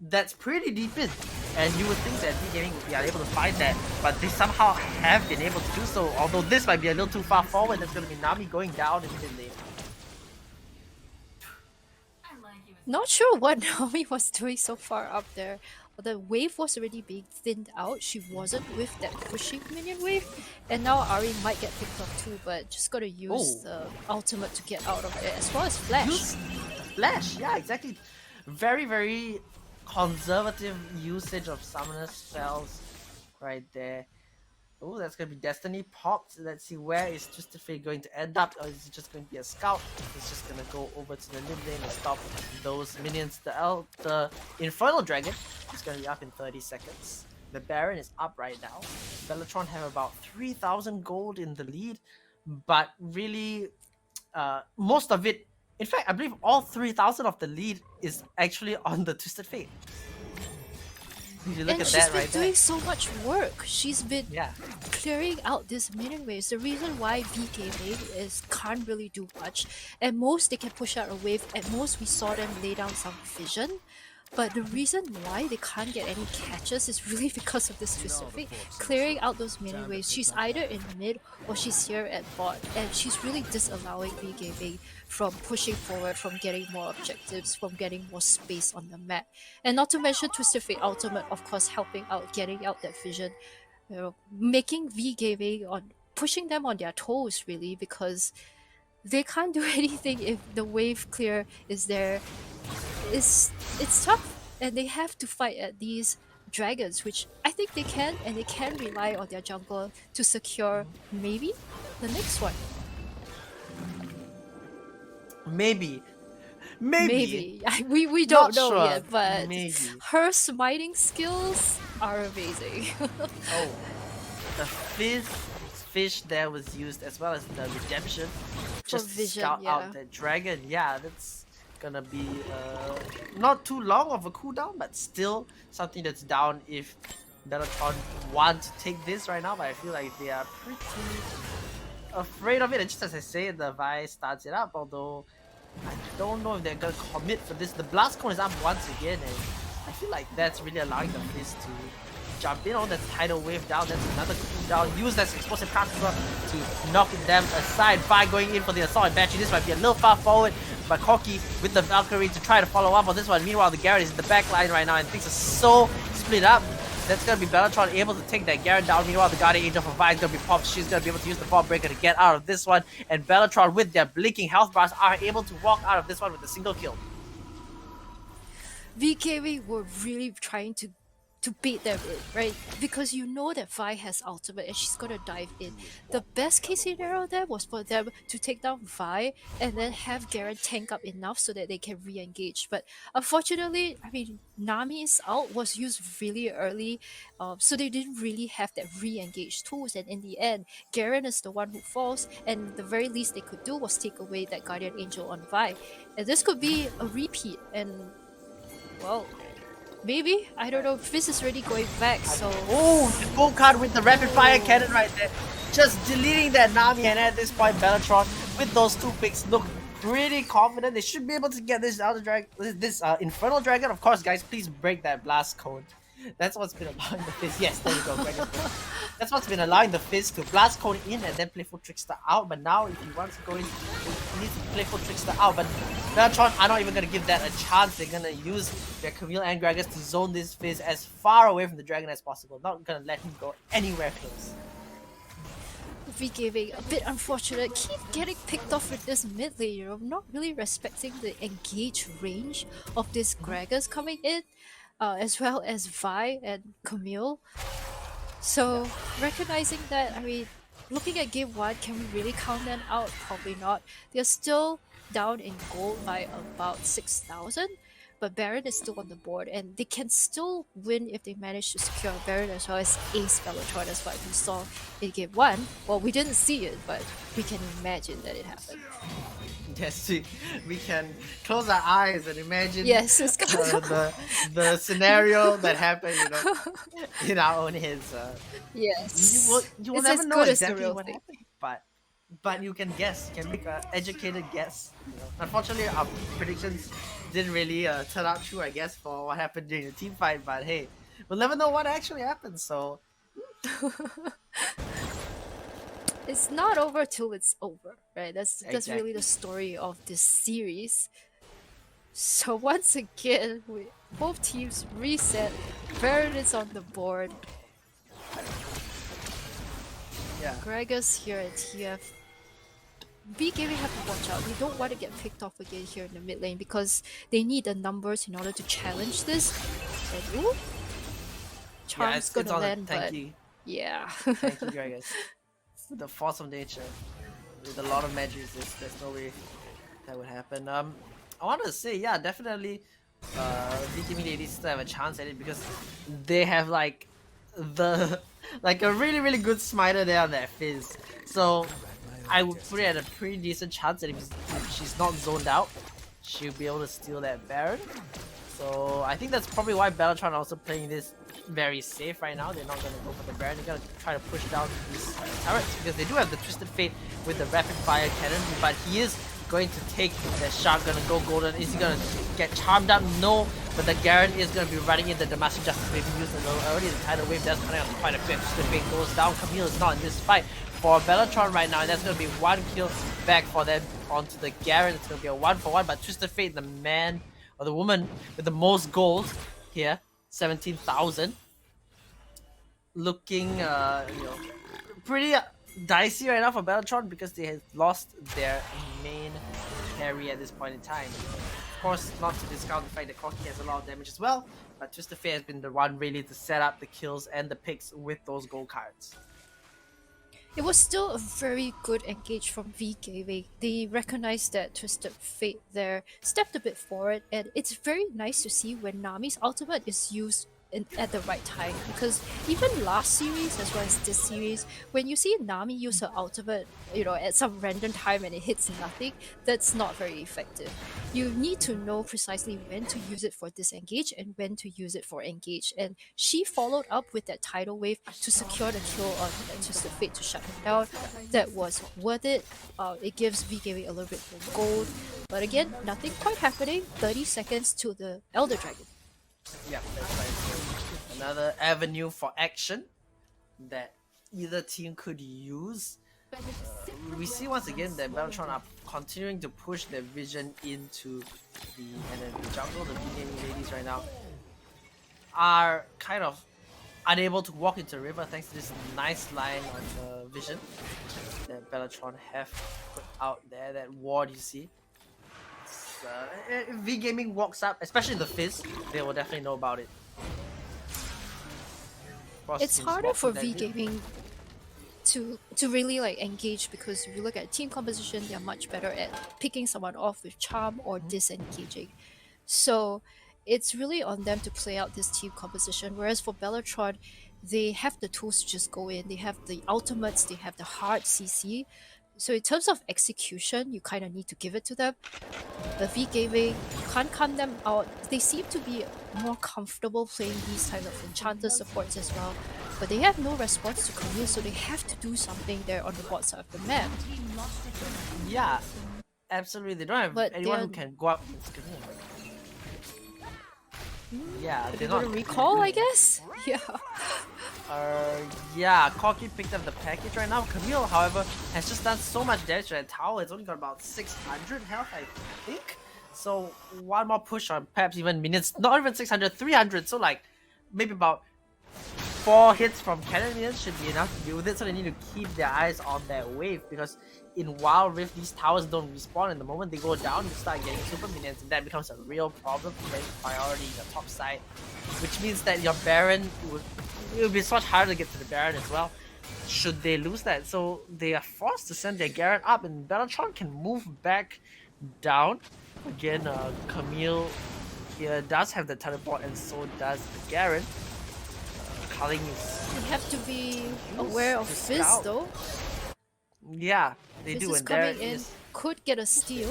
that's pretty deep in. And you would think that VGAMING would be unable to find that, but they somehow have been able to do so. Although this might be a little too far forward, there's going to be Nami going down in mid lane. Not sure what Nami was doing so far up there. The wave was already being thinned out. She wasn't with that pushing minion wave. And now Ari might get picked up too, but just gotta use the ultimate to get out of it, as well as Flash. Use Flash, yeah, exactly. Very, very conservative usage of summoner spells right there. Oh, that's gonna be Destiny popped. Let's see, where is Twisted Fate going to end up? Or is it just going to be a scout? It's just gonna go over to the mid lane and stop those minions. The Infernal Dragon is gonna be up in 30 seconds. The Baron is up right now. BELLETRON have about 3,000 gold in the lead, but really, most of it, in fact, I believe all 3,000 of the lead is actually on the Twisted Fate. You look and at she's that been right doing there. so much work. She's been clearing out this minion waves. The reason why VGAMING can't really do much. At most, they can push out a wave. At most, we saw them lay down some vision. But the reason why they can't get any catches is really because of this Twisted Fate. Clearing out those mini waves, she's either in mid or she's here at bot, and she's really disallowing VGAMING from pushing forward, from getting more objectives, from getting more space on the map. And not to mention Twisted Fate Ultimate, of course, helping out, getting out that vision, making VGAMING on pushing them on their toes really, because they can't do anything if the wave clear is there. It's tough, and they have to fight at these dragons, which I think they can, and they can rely on their jungler to secure maybe the next one. Maybe. We don't know sure. yet, but Maybe. her smiting skills are amazing. Oh, the fish there was used, as well as the redemption, just to vision, scout yeah. out the dragon. Yeah, that's gonna be not too long of a cooldown, but still something that's down if BELLETRON want to take this right now. But I feel like they are pretty afraid of it. And just as I say, the Vi starts it up, although I don't know if they're gonna commit for this. The blast cone is up once again, and I feel like that's really allowing the Fizz to jump in on that tidal wave down. That's another cooldown. Use that explosive cast to knock them aside by going in for the assault and battery. This might be a little far forward, but Corki with the Valkyrie to try to follow up on this one. Meanwhile, the Garrett is in the back line right now, and things are so split up. That's gonna be BELLETRON able to take that Garrett down. Meanwhile, the Guardian Angel from Vi is gonna be popped. She's gonna be able to use the Fall Breaker to get out of this one. And BELLETRON, with their blinking health bars, are able to walk out of this one with a single kill. VGAMING were really trying to bait them in, right? Because you know that Vi has ultimate and she's gonna dive in. The best case scenario there was for them to take down Vi and then have Garen tank up enough so that they can re-engage. But unfortunately, I mean, Nami's ult was used really early, so they didn't really have that re-engage tools. And in the end, Garen is the one who falls, and the very least they could do was take away that Guardian Angel on Vi. And this could be a repeat, and well, maybe, I don't know, Fizz is already going back, so... Oh, the go card with the rapid fire cannon right there. Just deleting that Nami, and at this point, BELLETRON with those two picks look pretty confident. They should be able to get this Elder Dragon, this Infernal Dragon. Of course, guys, please break that blast cone. That's what's been allowing the Fizz. Yes, there you go, Dragon. That's what's been allowing the Fizz to blast cone in and then Playful Trickster out. But now, if he wants to go in, he needs to Playful Trickster out. But BELLETRON are not even gonna give that a chance. They're gonna use their Camille and Gragas to zone this Fizz as far away from the dragon as possible. Not gonna let him go anywhere close. VGAMING, a bit unfortunate, keep getting picked off with this mid lane, you know, not really respecting the engage range of this Gragas coming in, as well as Vi and Camille. So recognizing that, I mean, looking at game 1, can we really count them out? Probably not. They're still down in gold by about 6,000, but Baron is still on the board, and they can still win if they manage to secure Baron as well as ace BELLETRON, as what we saw in game 1. Well, we didn't see it, but we can imagine that it happened. Yes, we can close our eyes and imagine Yes, it's the scenario that happened, you know, in our own heads. yes. You will It's never as know good as the exactly real what thing. happened, but you can guess. You can make an educated guess. You know? Unfortunately, our predictions didn't really turn out true, I guess, for what happened during the team fight. But hey, we'll never know what actually happened. So It's not over till it's over, right? That's Exactly. really the story of this series. So once again, both teams reset. Baron is on the board. yeah, Gragas here at TF. VGAMING have to watch out. They don't want to get picked off again here in the mid lane because they need the numbers in order to challenge this. And ooh, Charm's it's gonna on land, thank but you, yeah. thank you, guys. The force of nature with a lot of magic resist. There's no way that would happen. I wanted to say, yeah, definitely, VGAMING ladies still have a chance at it because they have like a really good smiter there on that Fizz. So I would put it at a pretty decent chance that if she's not zoned out, she'll be able to steal that Baron. So I think that's probably why BELLETRON are also playing this very safe right now. They're not going to go for the Baron. They're going to try to push down these turrets because they do have the Twisted Fate with the rapid fire cannon, but he is going to take the shot, gonna go golden. Is he gonna get charmed up? No. But the Garen is going to be running in the Demacia Justice Wave used a little early. The tidal wave that's coming out quite a bit. The fate goes down. Camille is not in this fight for Belletron right now, and that's going to be one kill back for them onto the Garen. It's going to be a 1-for-1, but Twisted Fate, the man or the woman with the most gold here, 17,000, looking pretty dicey right now for Belletron because they have lost their main carry at this point in time. Of course, not to discount the fact that Corki has a lot of damage as well, but Twisted Fate has been the one really to set up the kills and the picks with those gold cards. It was still a very good engage from VGAMING. They recognized that Twisted Fate there stepped a bit forward, and it's very nice to see when Nami's ultimate is used at the right time, because even last series as well as this series, when you see Nami use her ultimate, at some random time and it hits nothing, that's not very effective. You need to know precisely when to use it for disengage and when to use it for engage, and she followed up with that tidal wave to secure the kill on Twisted Fate to shut him down. That was worth it. It gives VGAMING a little bit more gold, but again, nothing quite happening. 30 seconds to the Elder Dragon. Yeah, that's right. So another avenue for action that either team could use. We see once again that Belletron are continuing to push their vision into the jungle. The VGAMING ladies right now are kind of unable to walk into the river thanks to this nice line of vision that Belletron have put out there. That ward you see. If VGAMING walks up, especially the Fizz, they will definitely know about it. It's harder for VGAMING to really engage, because if you look at team composition, they're much better at picking someone off with charm or disengaging. So it's really on them to play out this team composition. Whereas for Belletron, they have the tools to just go in. They have the ultimates, they have the hard CC. So in terms of execution, you kind of need to give it to them. The VGAMING can't count them out. They seem to be more comfortable playing these kind of enchanter supports as well. But they have no response to Camille, so they have to do something there on the bot side of the map. Yeah, absolutely. They don't have anyone who can go up. Yeah, they're not recall, I guess. Yeah. Yeah, Corki picked up the package right now. Camille, however, has just done so much damage to that tower. It's only got about 600 health, I think. So one more push on perhaps even minions, not even 600, 300. So maybe about 4 hits from cannon minions should be enough to deal with it. So they need to keep their eyes on that wave, because in Wild Rift these towers don't respawn, and the moment they go down you start getting super minions, and that becomes a real problem for getting priority in the top side, which means that your Baron it would be so much harder to get to the Baron as well should they lose that. So they are forced to send their Garen up, and Belletron can move back down. Again, Camille here does have the teleport, and so does the Garen. Culling is... You have to be aware of Fizz though. Yeah, they Fizz do, is and there coming in, is... could get a steal.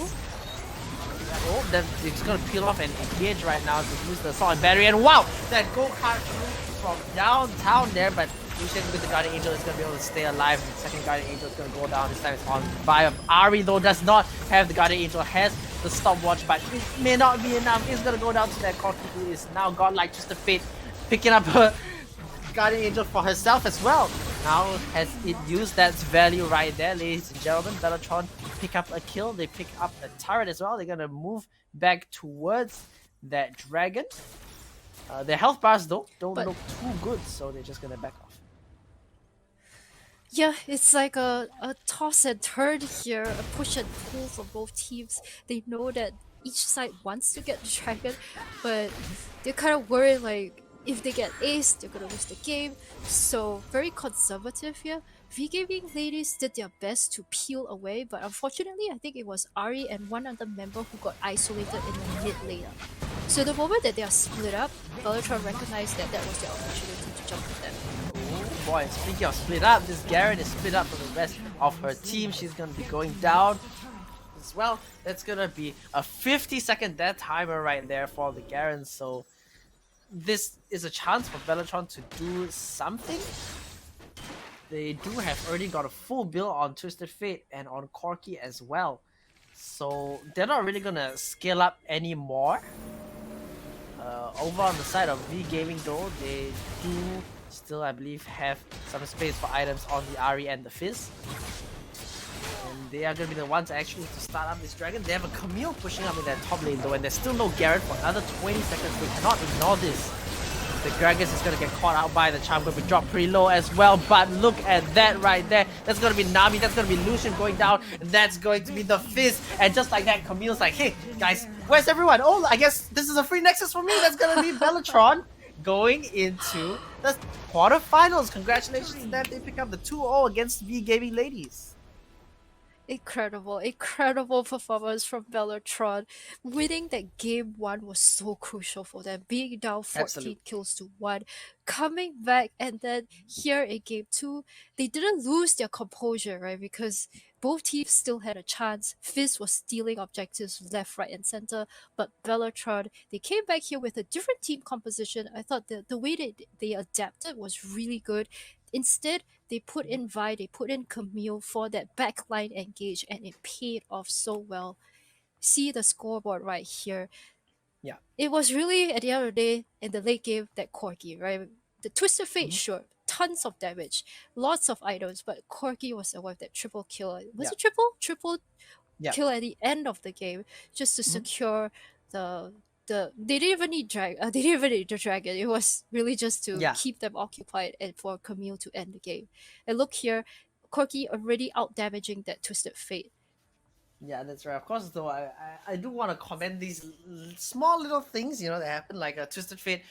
Oh, then it's gonna peel off and engage right now to use the assault and battery, and wow! That go-kart from downtown there, but Lucian with the Guardian Angel is gonna be able to stay alive. The second Guardian Angel is gonna go down. This time it's on by Ari, though does not have the Guardian Angel, has the stopwatch, but it may not be enough. It's gonna go down to that Corki, who is now godlike, just a Fate, picking up her Guardian Angel for herself as well. Now has it used that value right there, ladies and gentlemen. Belletron pick up a kill. They pick up a turret as well. They're gonna move back towards that dragon. Their health bars though don't look too good, so they're just gonna back off. Yeah, it's like a toss and turn here, a push and pull for both teams. They know that each side wants to get the dragon, but they're kind of worried if they get aced, they're gonna lose the game. So very conservative here. VGAMING ladies did their best to peel away, but unfortunately I think it was Ari and one other member who got isolated in the mid lane. So the moment that they are split up, Belletron recognized that that was their opportunity to jump at them. Oh boy, speaking of split up, this Garen is split up from the rest of her team. She's gonna be going down as well. That's gonna be a 50-second death timer right there for the Garen, so this is a chance for Belletron to do something. They do have already got a full build on Twisted Fate and on Corki as well, so they're not really gonna scale up anymore. Over on the side of VGAMING though, they do still, I believe, have some space for items on the Ari and the Fizz. And they are going to be the ones actually to start up this dragon. They have a Camille pushing up in their top lane though, and there's still no Garrett for another 20 seconds. They cannot ignore this. The Gragas is going to get caught out by the charm, going to be dropped pretty low as well, but look at that right there. That's going to be Nami, that's going to be Lucian going down, and that's going to be the Fizz. And just like that, Camille's like, hey guys, where's everyone? Oh, I guess this is a free Nexus for me. That's going to be Belletron going into the quarterfinals. Congratulations to them. They pick up the 2-0 against VGAMING ladies. Incredible performance from Belletron. Winning that game 1 was so crucial for them, being down 14 Absolutely. kills to 1, coming back, and then here in game 2, they didn't lose their composure, right? Because both teams still had a chance. Fizz was stealing objectives left, right, and center, but Belletron, they came back here with a different team composition. I thought the way they adapted was really good. Instead, they put in Vi, they put in Camille for that backline engage, and it paid off so well. See the scoreboard right here. Yeah. It was really, at the end of the day, in the late game, that Corki, right? The Twisted Fate, sure, tons of damage, lots of items, but Corki was the one with that triple kill. Was it triple? Triple kill at the end of the game, just to secure the they didn't even need they didn't even need the dragon. It was really just to keep them occupied and for Camille to end the game. And look here, Corki already out damaging that Twisted Fate. Yeah, that's right. Of course, though, I do want to comment these small little things, you know, that happen, like a Twisted Fate,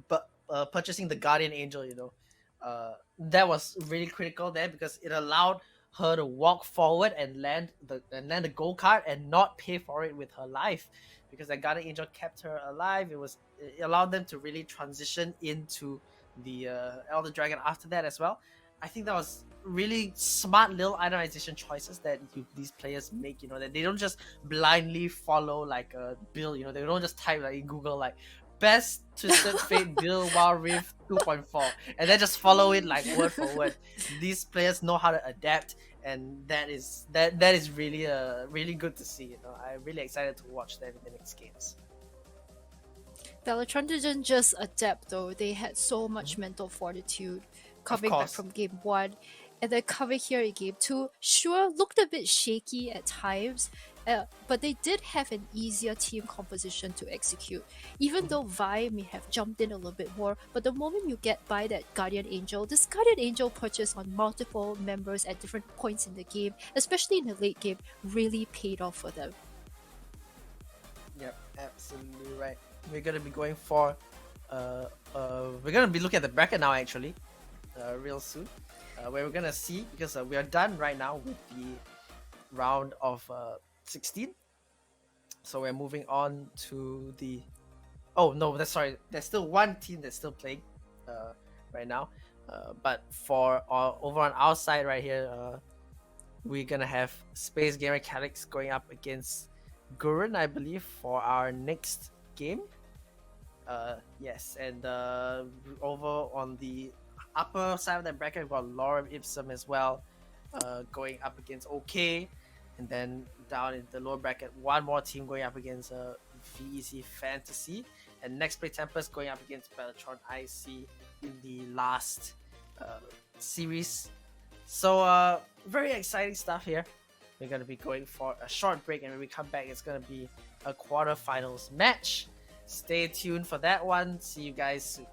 but purchasing the Guardian Angel, you know, that was really critical there because it allowed her to walk forward and land the gold card and not pay for it with her life, because that Guardian Angel kept her alive. It allowed them to really transition into the Elder Dragon after that as well. I think that was really smart little itemization choices that these players make, you know, that they don't just blindly follow like a build, you know, they don't just type like in Google like best Twisted Fate build Wild Rift 2.4 and then just follow it like word for word. These players know how to adapt, and that is really really good to see, you know. I'm really excited to watch them in the next games. Belletron didn't just adapt though, they had so much mental fortitude coming back from game 1, and then coming here in game 2. Sure, looked a bit shaky at times, but they did have an easier team composition to execute. Even though Vi may have jumped in a little bit more, but the moment you get by that Guardian Angel, this Guardian Angel purchase on multiple members at different points in the game, especially in the late game, really paid off for them. Yep, absolutely right. We're gonna be going for we're gonna be looking at the bracket now actually, real soon, where we're gonna see, because we are done right now with the round of 16, so we're moving on to the there's still one team that's still playing right now, but for over on our side right here, we're gonna have Space Gamer Calyx going up against Gurren, I believe, for our next game. Yes, and over on the upper side of that bracket, we've got Lorem Ipsum as well, going up against OK, and then down in the lower bracket, one more team going up against VEC Fantasy, and Next Play Tempest going up against Belletron IC in the last series. So very exciting stuff here. We're going to be going for a short break, and when we come back, it's going to be a quarterfinals match. Stay tuned for that one. See you guys soon.